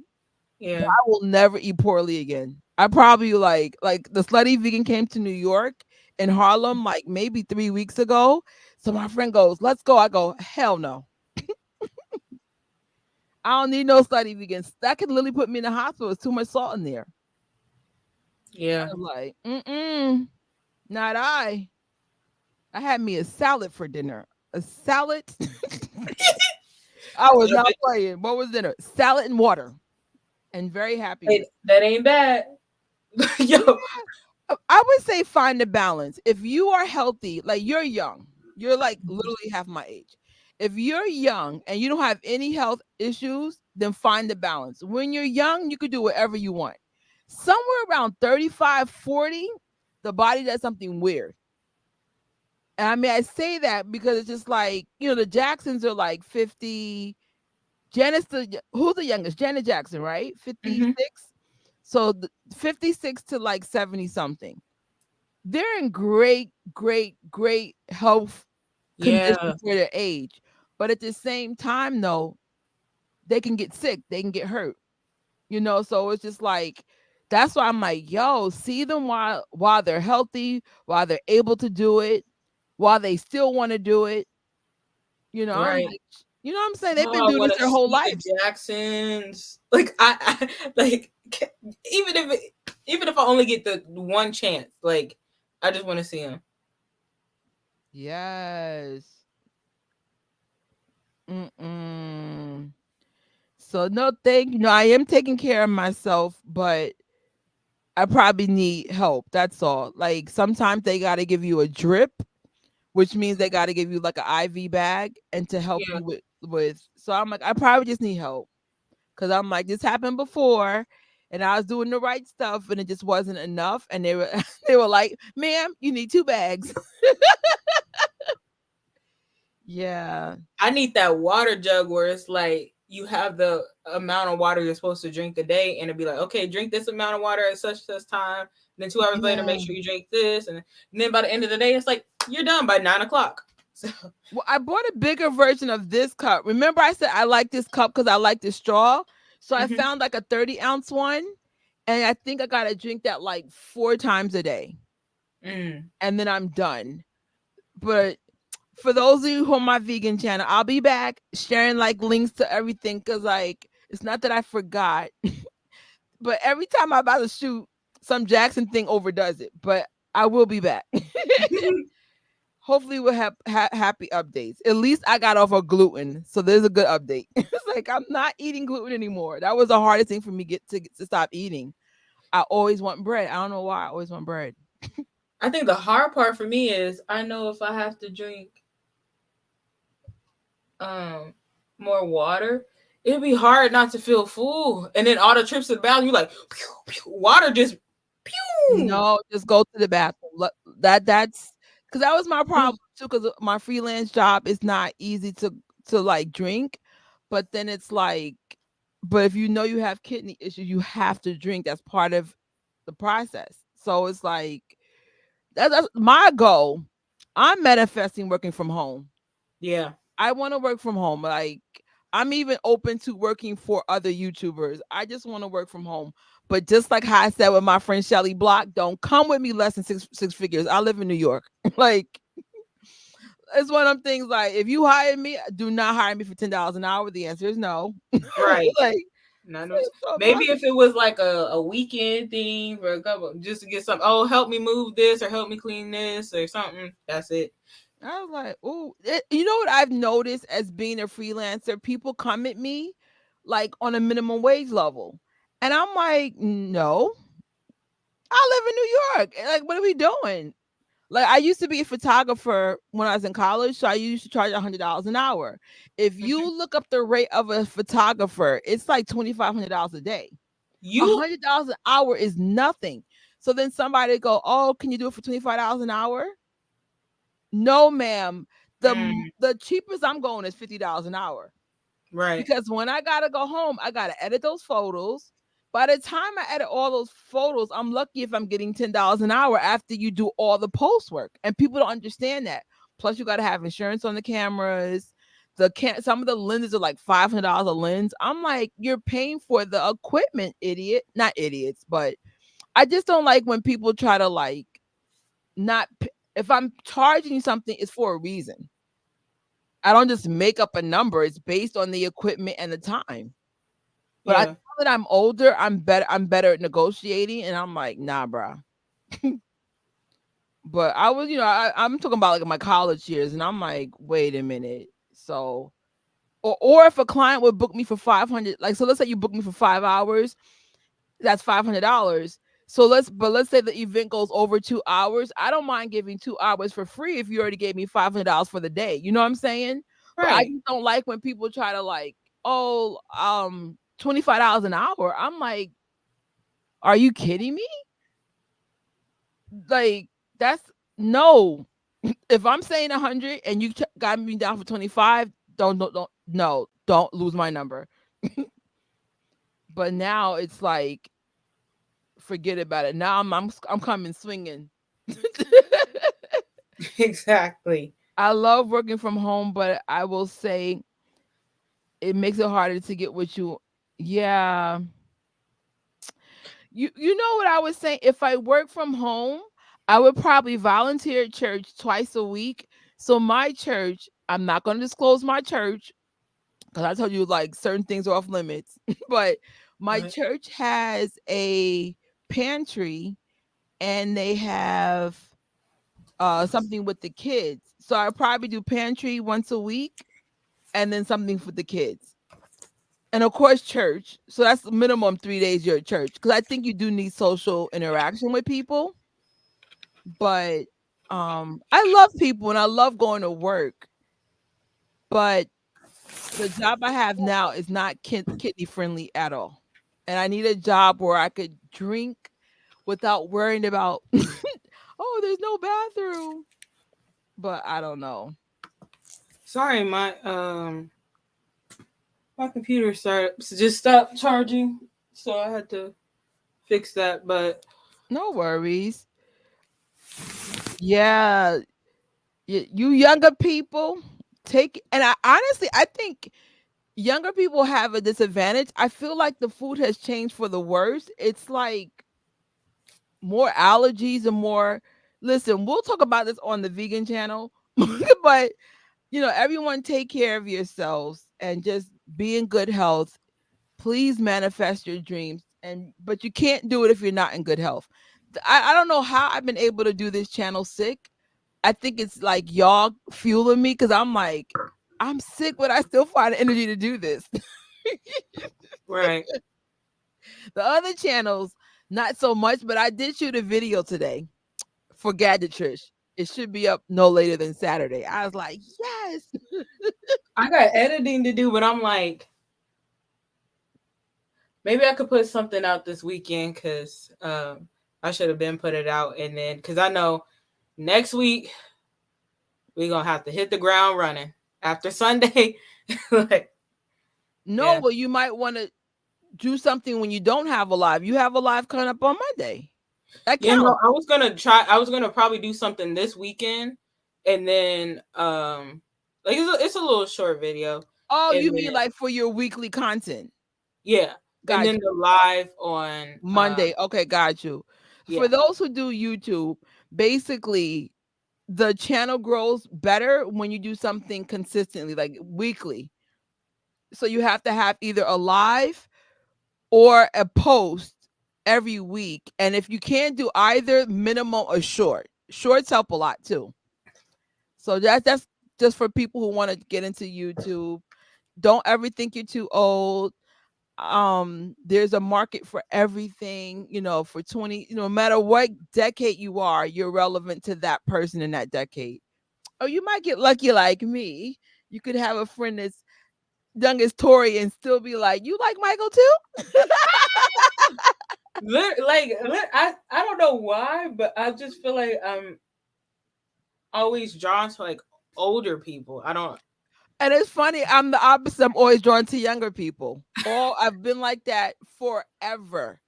Yeah. I will never eat poorly again. I probably like the slutty vegan came to New York in Harlem like maybe 3 weeks ago. So my friend goes, "Let's go." I go, "Hell no. I don't need no slutty vegans. That could literally put me in the hospital. It's too much salt in there." Yeah. I'm like, not I. I had me a salad for dinner. A salad. I was not playing. What was dinner? Salad and water. And very happy with. That ain't bad. Yo. I would say find a balance. If you are healthy, like you're young, you're like literally half my age. If you're young and you don't have any health issues, then find the balance. When you're young, you could do whatever you want. Somewhere around 35, 40, the body does something weird. And I mean, I say that because it's just like, the Jacksons are like 50. Who's the youngest? Janet Jackson, right? 56. So 56 to like 70 something. They're in great, great, great health condition for their age. But at the same time, though, they can get sick. They can get hurt. So it's just like, that's why I'm like, yo, see them while they're healthy, while they're able to do it, while they still want to do it. I'm Right. like, what I'm saying? They've been I doing want this to their whole see life. the Jacksons. Like I like even if I only get the one chance, like I just want to see them. Yes. So no, I am taking care of myself, but I probably need help. That's all. Like sometimes they got to give you a drip, which means they got to give you like an IV bag and to help you with. So I'm like, I probably just need help because I'm like, this happened before, and I was doing the right stuff, and it just wasn't enough. And they were they were like, "Ma'am, you need 2 bags." Yeah. I need that water jug where it's like you have the amount of water you're supposed to drink a day, and it'd be like, okay, drink this amount of water at such time. And then 2 hours later, make sure you drink this, and then by the end of the day, it's like you're done by 9 o'clock. So, well, I bought a bigger version of this cup. Remember, I said I like this cup because I like the straw. So I found like a 30-ounce one, and I think I gotta drink that like 4 times a day, and then I'm done. But for those of you who are my vegan channel, I'll be back sharing like links to everything because like it's not that I forgot, but every time I'm about to shoot, some Jackson thing overdoes it. But I will be back. Hopefully we'll have happy updates. At least I got off of gluten, so there's a good update. It's like I'm not eating gluten anymore. That was the hardest thing for me get to stop eating. I always want bread. I don't know why I always want bread. I think the hard part for me is I know if I have to drink more water, it'd be hard not to feel full. And then all the trips to the bathroom, you're like, pew, pew, water just pew. No, just go to the bathroom. That's because that was my problem too. Because my freelance job is not easy to like drink, but then it's like, but if you know you have kidney issues, you have to drink. That's part of the process. So it's like that's my goal. I'm manifesting working from home. Yeah. I want to work from home. Like I'm even open to working for other YouTubers. I just want to work from home. But just like how I said with my friend Shelly Block, don't come with me less than six figures. I live in New York. Like, it's one of them things. Like, if you hire me, do not hire me for $10 an hour. The answer is no. Right. Like, Maybe if it was like a weekend thing for a couple, just to get something. Oh, help me move this or help me clean this or something. That's it. I was like, oh, you know what I've noticed as being a freelancer? People come at me like on a minimum wage level. And I'm like, no, I live in New York. Like, what are we doing? Like, I used to be a photographer when I was in college, so I used to charge $100 an hour. If you look up the rate of a photographer, it's like $2,500 a day. $100 an hour is nothing. So then somebody go, oh, can you do it for $25 an hour? No, ma'am. The cheapest I'm going is $50 an hour. Right. Because when I gotta go home, I gotta edit those photos. By the time I edit all those photos, I'm lucky if I'm getting $10 an hour after you do all the post work. And people don't understand that. Plus, you gotta have insurance on the cameras. Some of the lenses are like $500 a lens. I'm like, you're paying for the equipment, idiot. Not idiots, but I just don't like when people try to like not. If I'm charging you something, it's for a reason. I don't just make up a number. It's based on the equipment and the time. But I know that I'm older, I'm better at negotiating, and I'm like, nah, bro. But I was, I'm talking about like my college years, and I'm like, wait a minute. So, or if a client would book me for 500, like, so let's say you book me for 5 hours, that's $500. So let's say the event goes over 2 hours. I don't mind giving 2 hours for free if you already gave me $500 for the day. You know what I'm saying? Right. But I just don't like when people try to like, oh, $25 an hour. I'm like, are you kidding me? Like, that's no. If I'm saying 100 and you got me down for 25, don't lose my number. But now it's like, forget about it. Now I'm coming swinging. Exactly. I love working from home, but I will say it makes it harder to get what you. Yeah. You know what I was saying? If I work from home, I would probably volunteer at church twice a week. So my church, I'm not going to disclose my church because I told you like certain things are off limits. But my church has a pantry and they have something with the kids. So I probably do pantry once a week and then something for the kids. And of course, church. So that's minimum 3 days you're at church. Because I think you do need social interaction with people. But I love people and I love going to work. But the job I have now is not kidney friendly at all. And I need a job where I could drink without worrying about, oh, there's no bathroom. But I don't know. Sorry, my computer just stopped charging, so I had to fix that. But no worries. Yeah, you younger people and I think younger people have a disadvantage. I feel like the food has changed for the worse. It's like more allergies and more. Listen, we'll talk about this on the vegan channel, but everyone take care of yourselves and just be in good health. Please manifest your dreams, but you can't do it if you're not in good health. I don't know how I've been able to do this channel sick. I think it's like y'all fueling me because I'm like, I'm sick, but I still find the energy to do this. Right. The other channels, not so much, but I did shoot a video today for Gadget Trish. It should be up no later than Saturday. I was like, yes. I got editing to do, but I'm like, maybe I could put something out this weekend because I should have been put it out. And then, because I know next week we're going to have to hit the ground running after Sunday. Well, you might want to do something when you don't have a live. You have a live coming up on Monday. I was gonna probably do something this weekend, and then it's a little short video. Oh, you mean like for your weekly content? Yeah. And Got then you. the live on Monday. Okay, got you. For yeah. those who do YouTube, basically the channel grows better when you do something consistently, like weekly. So you have to have either a live or a post every week. And if you can't do either, minimum a short. Shorts help a lot too. So that's just for people who want to get into YouTube. Don't ever think you're too old. There's a market for everything, for 20, no matter what decade you are, you're relevant to that person in that decade. Or you might get lucky like me. You could have a friend that's young as Tori and still be like, you like Michael too? I don't know why, but I just feel like I'm always drawn to like older people. I don't. And it's funny, I'm the opposite. I'm always drawn to younger people. I've been like that forever.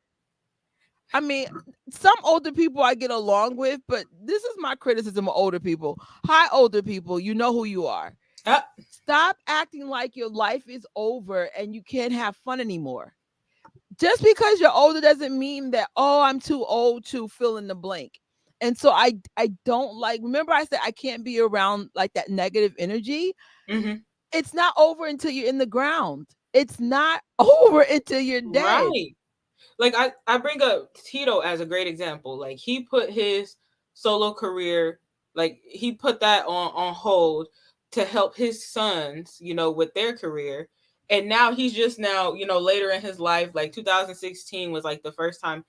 I mean, some older people I get along with, but this is my criticism of older people. Hi, older people, you know who you are. Uh, Stop acting like your life is over and you can't have fun anymore. Just because you're older doesn't mean that, oh, I'm too old to fill in the blank. And so I don't like, remember I said I can't be around like that negative energy. mm-hmm. It's not over until you're in the ground. It's not over until you're dead. Right. Like I bring up Tito as a great example. Like he put his solo career, like he put that on hold to help his sons, with their career. And now he's just now, later in his life, like 2016 was like the first time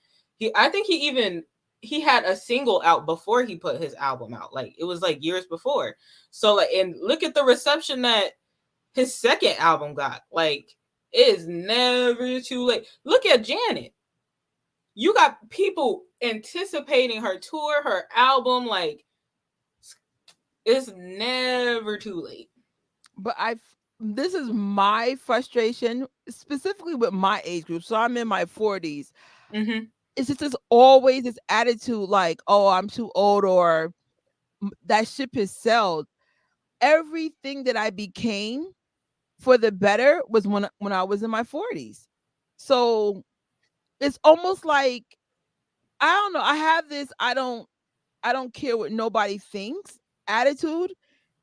I think he had a single out before he put his album out. Like it was like years before. So like, and look at the reception that his second album got. Like it is never too late. Look at Janet. You got people anticipating her tour, her album. Like it's never too late. But this is my frustration, specifically with my age group. So I'm in my 40s. Mm-hmm. It's just always this attitude like, oh, I'm too old, or that ship has sailed. Everything that I became for the better was when I was in my 40s. So it's almost like, I don't know. I have this I don't care what nobody thinks attitude,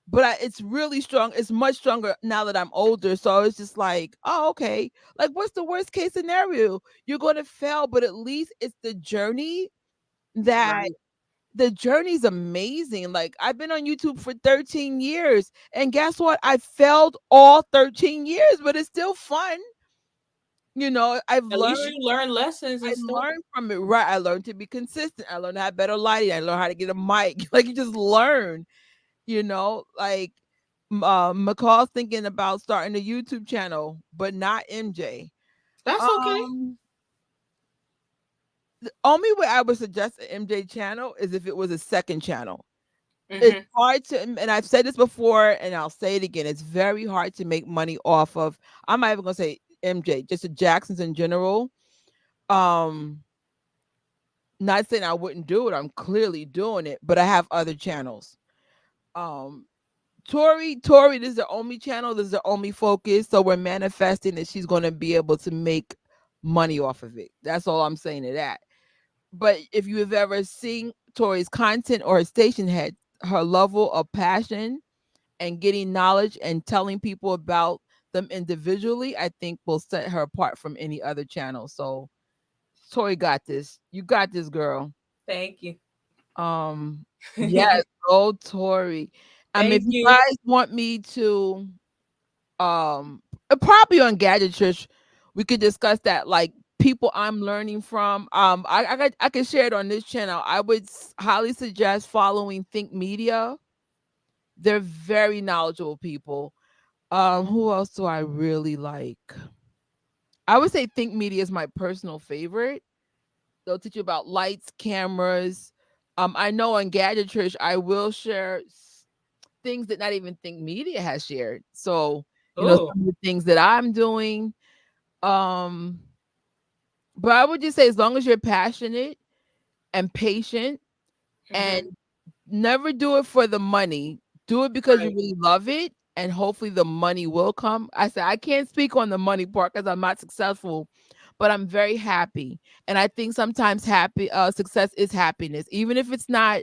but it's really strong. It's much stronger now that I'm older. So it's just like, oh, okay. Like, what's the worst case scenario? You're going to fail, but at least it's the journey that Right. the journey's amazing. Like, I've been on YouTube for 13 years, and guess what? I failed all 13 years, but it's still fun. I've At least learned you learn lessons I and stuff. learned from it, right? I learned to be consistent. I learned to have better lighting. I learned how to get a mic. Like, you just learn, like McCall's thinking about starting a YouTube channel, but not MJ. That's okay. The only way I would suggest an MJ channel is if it was a second channel. It's Mm-hmm. hard to, and I've said this before, and I'll say it again. It's very hard to make money off of. I'm not even gonna say MJ, just the Jacksons in general. Um, Not saying I wouldn't do it. I'm clearly doing it, but I have other channels. Um, Tori, this is the only channel. This is the only focus. So we're manifesting that she's going to be able to make money off of it. That's all I'm saying to that. But if you have ever seen Tori's content or her station head, her level of passion and getting knowledge and telling people about them individually, I think will set her apart from any other channel. So Tori got this. You got this, girl. Thank you. Yes, oh Tori. If Thank you you. guys want me to probably on Gadget Church, we could discuss that, like people I'm learning from. I can share it on this channel. I would highly suggest following Think Media. They're very knowledgeable people. Who else do I really like? I would say Think Media is my personal favorite. They'll teach you about lights, cameras. I know on Gadget Church, I will share things that not even Think Media has shared. So, Oh. some of the things that I'm doing. Um, but I would just say, as long as you're passionate and patient, Mm-hmm. and never do it for the money, do it because you Right. really love it, and hopefully the money will come. I said I can't speak on the money part because I'm not successful, but I'm very happy. And I think sometimes success is happiness, even if it's not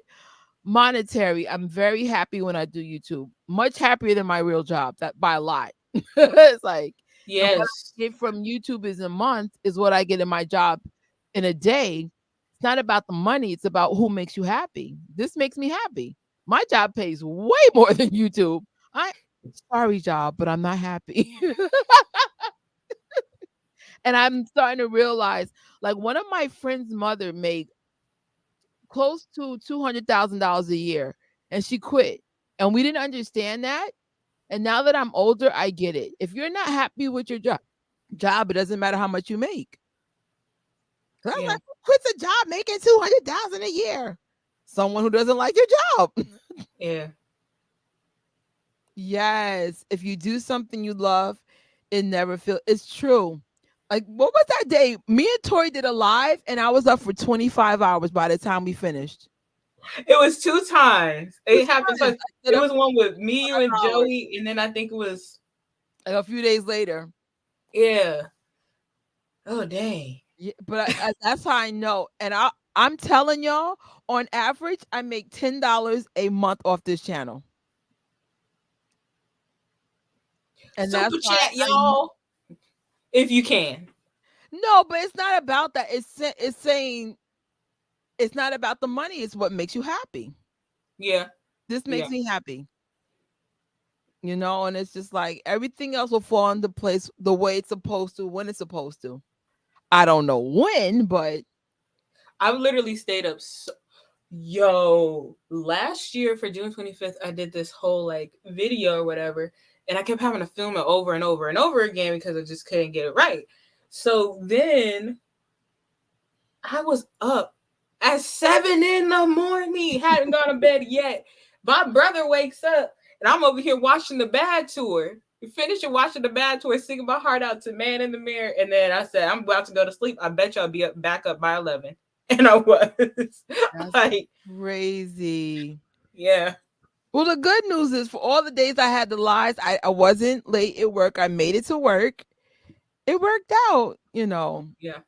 monetary. I'm very happy when I do YouTube, much happier than my real job, that by a lot. It's like, and what Yes. I get from YouTube is a month is what I get in my job in a day. It's not about the money, it's about who makes you happy. This makes me happy. My job pays way more than YouTube. I sorry job, but I'm not happy. And I'm starting to realize, like, one of my friend's mother made close to $200,000 a year, and she quit. And we didn't understand that. And now that I'm older, I get it. If you're not happy with your job, it doesn't matter how much you make. 'Cause I'm Yeah. like, who quits a job making 200,000 a year? Someone who doesn't like your job. Yeah. Yes, if you do something you love, it never feel. It's true. Like, what was that day? Me and Tori did a live, and I was up for 25 hours by the time we finished. It was two times. It happened. Times. So I stood it up was one with me, you, and 5 hours. Joey, and then I think it was Like a few days later. yeah. Oh dang. Yeah, but that's how I know. And I'm telling y'all, on average, I make $10 a month off this channel. And that's Super why chat, y'all, if you can. no, but it's not about that. It's saying it's not about the money. It's what makes you happy. Yeah. This makes Yeah. me happy. And it's just like everything else will fall into place the way it's supposed to, when it's supposed to. I don't know when, but I've literally stayed up yo, last year for June 25th, I did this whole like video or whatever, and I kept having to film it over and over and over again because I just couldn't get it right. So then I was up at 7 in the morning, hadn't gone to bed yet. My brother wakes up, and I'm over here watching the Bad Tour. We finished watching the Bad Tour, singing my heart out to Man in the Mirror, and then I said, I'm about to go to sleep. I bet you I'll be back up by 11. And I was. that's like, crazy. yeah. Well, the good news is for all the days I had the lies, I wasn't late at work. I made it to work. It worked out. Yeah.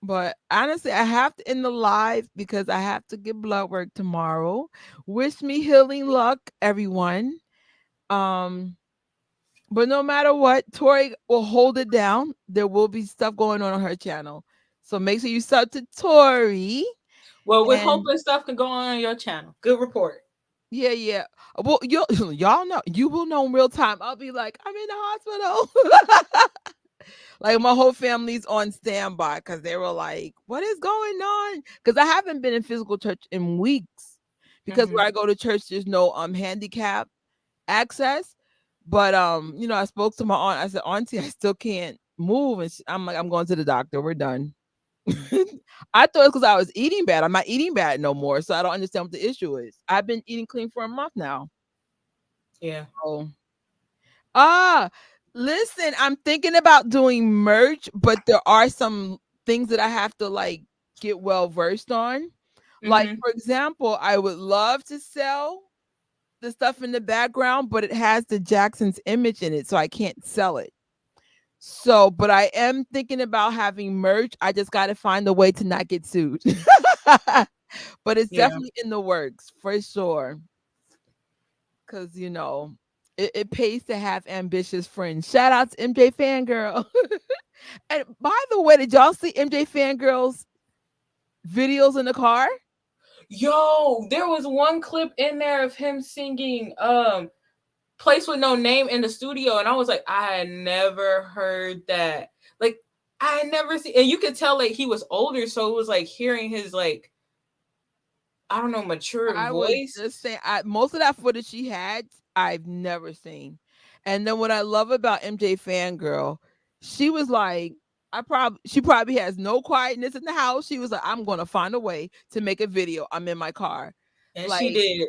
But honestly, I have to end the live because I have to get blood work tomorrow. Wish me healing luck, everyone. But no matter what, Tori will hold it down. There will be stuff going on her channel. So make sure you sub to Tori. Well, we're And hoping stuff can go on your channel. Good report. yeah. Well, y'all know, you will know in real time. I'll be like, I'm in the hospital. Like my whole family's on standby because they were like, what is going on? Because I haven't been in physical church in weeks. Because where I go to church, there's no handicap access. But I spoke to my aunt. I said, Auntie, I still can't move. And I'm like, I'm going to the doctor. We're done. I thought it's because I was eating bad. I'm not eating bad no more. So I don't understand what the issue is. I've been eating clean for a month now. Yeah. Listen, I'm thinking about doing merch, but there are some things that I have to like get well versed on. Like, for example, I would love to sell the stuff in the background, but it has the Jackson's image in it, so I can't sell it. So, but I am thinking about having merch. I just got to find a way to not get sued. But it's definitely in the works for sure. Because, it pays to have ambitious friends. Shout out to MJ Fangirl. And by the way, did y'all see MJ Fangirl's videos in the car? Yo, there was one clip in there of him singing Place with No Name in the studio, and I was like, I had never heard that. Like, I had never seen, and you could tell like he was older, so it was like hearing his like, I don't know, mature I voice. was just saying, most of that footage she had, I've never seen. And then what I love about MJ Fangirl, she was like, she probably has no quietness in the house. She was like, I'm gonna find a way to make a video. I'm in my car. And like, she did.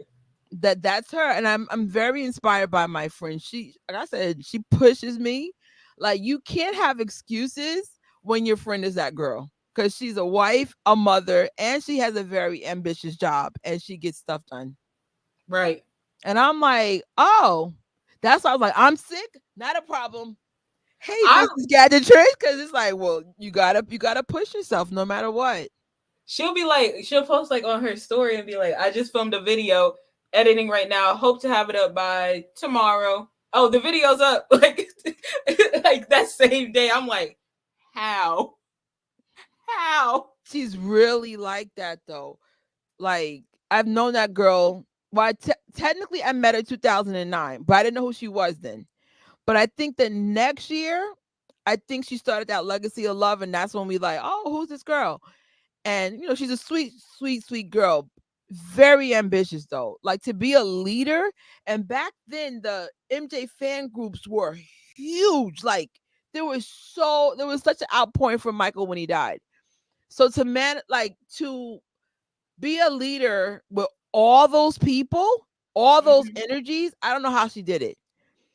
That's her. And I'm very inspired by my friend. She, like I said, she pushes me. Like, you can't have excuses when your friend is that girl. Because she's a wife, a mother, and she has a very ambitious job and she gets stuff done. Right. And I'm like, oh, that's why I was like, I'm sick, not a problem. Hey, Mrs. Gadget Trish, because it's like, well, you gotta push yourself no matter what. She'll be like, she'll post like on her story and be like, I just filmed a video, editing right now. Hope to have it up by tomorrow. Oh, the video's up. Like, like that same day. I'm like, how? She's really like that though. Like, I've known that girl. Well, technically I met her 2009, but I didn't know who she was then. But I think the next year, I think she started that Legacy of Love, and that's when we like, oh, who's this girl? And you know, she's a sweet, sweet, sweet girl. Very ambitious though. Like, to be a leader. And back then, the MJ fan groups were huge. Like, there was such an outpouring from Michael when he died. So to be a leader with all those people, all those energies, I don't know how she did it.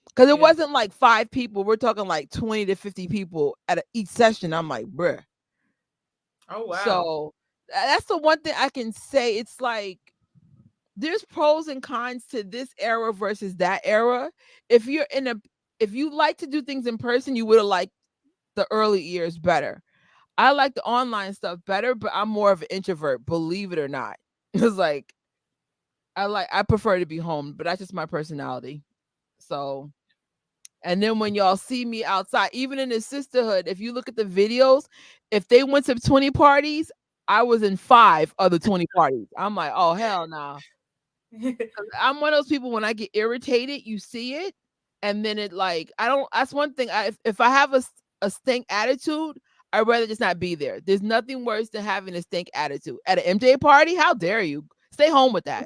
Because it wasn't like 5 people. We're talking like 20 to 50 people at each session. I'm like, bruh. Oh, wow. So that's the one thing I can say. It's like, there's pros and cons to this era versus that era. If you like to do things in person, you would have liked the early years better. I like the online stuff better, but I'm more of an introvert, believe it or not. It's like, I prefer to be home, but that's just my personality. So, and then when y'all see me outside, even in the sisterhood, if you look at the videos, if they went to 20 parties, I was in 5 of the 20 parties. I'm like, oh, hell no. I'm one of those people, when I get irritated, you see it. And then it like, that's one thing. If I have a stink attitude, I'd rather just not be there. There's nothing worse than having a stink attitude. At an MJ party, how dare you? Stay home with that.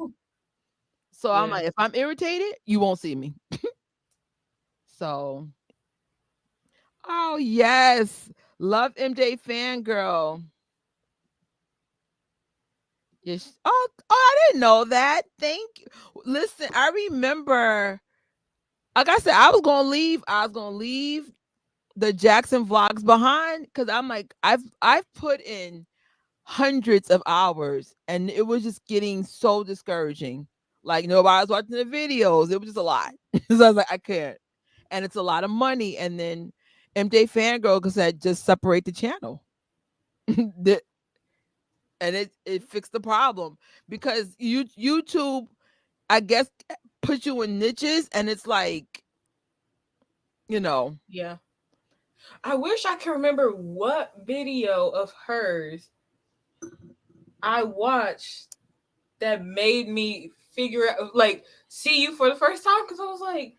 So I'm like, if I'm irritated, you won't see me. So, oh yes, love MJ fangirl. Yes. Oh, I didn't know that. Thank you. Listen, I remember, like I said, I was gonna leave the Jackson vlogs behind, because I'm like, I've put in hundreds of hours, and it was just getting so discouraging. Like, nobody was watching the videos. It was just a lot. So I was like, I can't. And it's a lot of money. And then MJ Fangirl said, just separate the channel. And it fixed the problem, because YouTube, I guess, puts you in niches, and it's like, Yeah. I wish I could remember what video of hers I watched that made me figure out, like, see you for the first time, because I was like,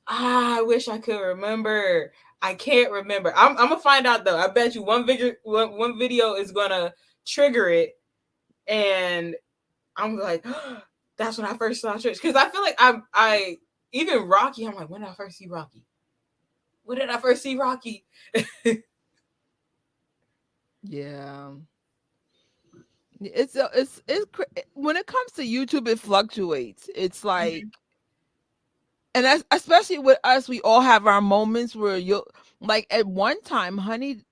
I wish I could remember. I can't remember. I'm gonna find out though. I bet you one video is gonna trigger it, and I'm like, that's when I first saw Trish. Because I feel like I even Rocky. I'm like, when did I first see Rocky? When did I first see Rocky? Yeah. It's when it comes to YouTube, it fluctuates. It's like, and that's, especially with us, we all have our moments where like, at one time, honey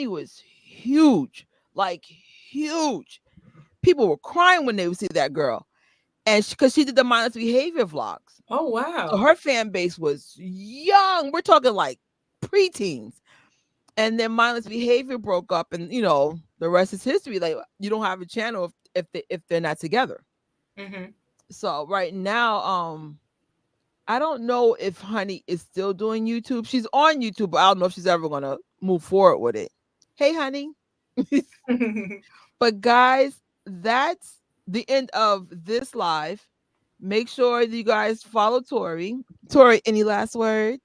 was huge, like huge. People were crying when they would see that girl, and because she did the mindless behavior vlogs. Oh wow! So her fan base was young. We're talking like preteens. And then mindless behavior broke up, and the rest is history. Like, you don't have a channel if they're not together. So right now, I don't know if Honey is still doing YouTube. She's on YouTube, but I don't know if she's ever gonna move forward with it. Hey, Honey. But guys, that's the end of this live. Make sure that you guys follow Tori. Tori, any last words?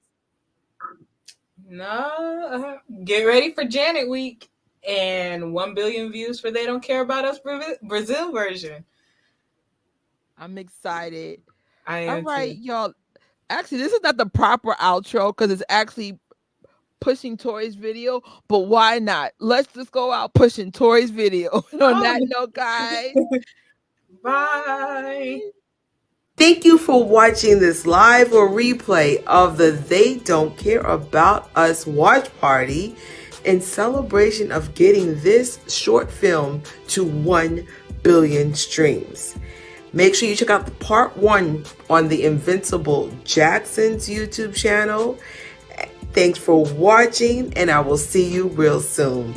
No, get ready for Janet Week and 1 billion views for They Don't Care About Us Brazil version. I'm excited. I am. All right, y'all. Actually, this is not the proper outro, because it's actually pushing Tori's video, but why not? Let's just go out pushing Tori's video. On that note, guys. Bye. Thank you for watching this live or replay of the They Don't Care About Us watch party in celebration of getting this short film to 1 billion streams. Make sure you check out the part 1 on the Invincible Jackson's YouTube channel. Thanks for watching, and I will see you real soon.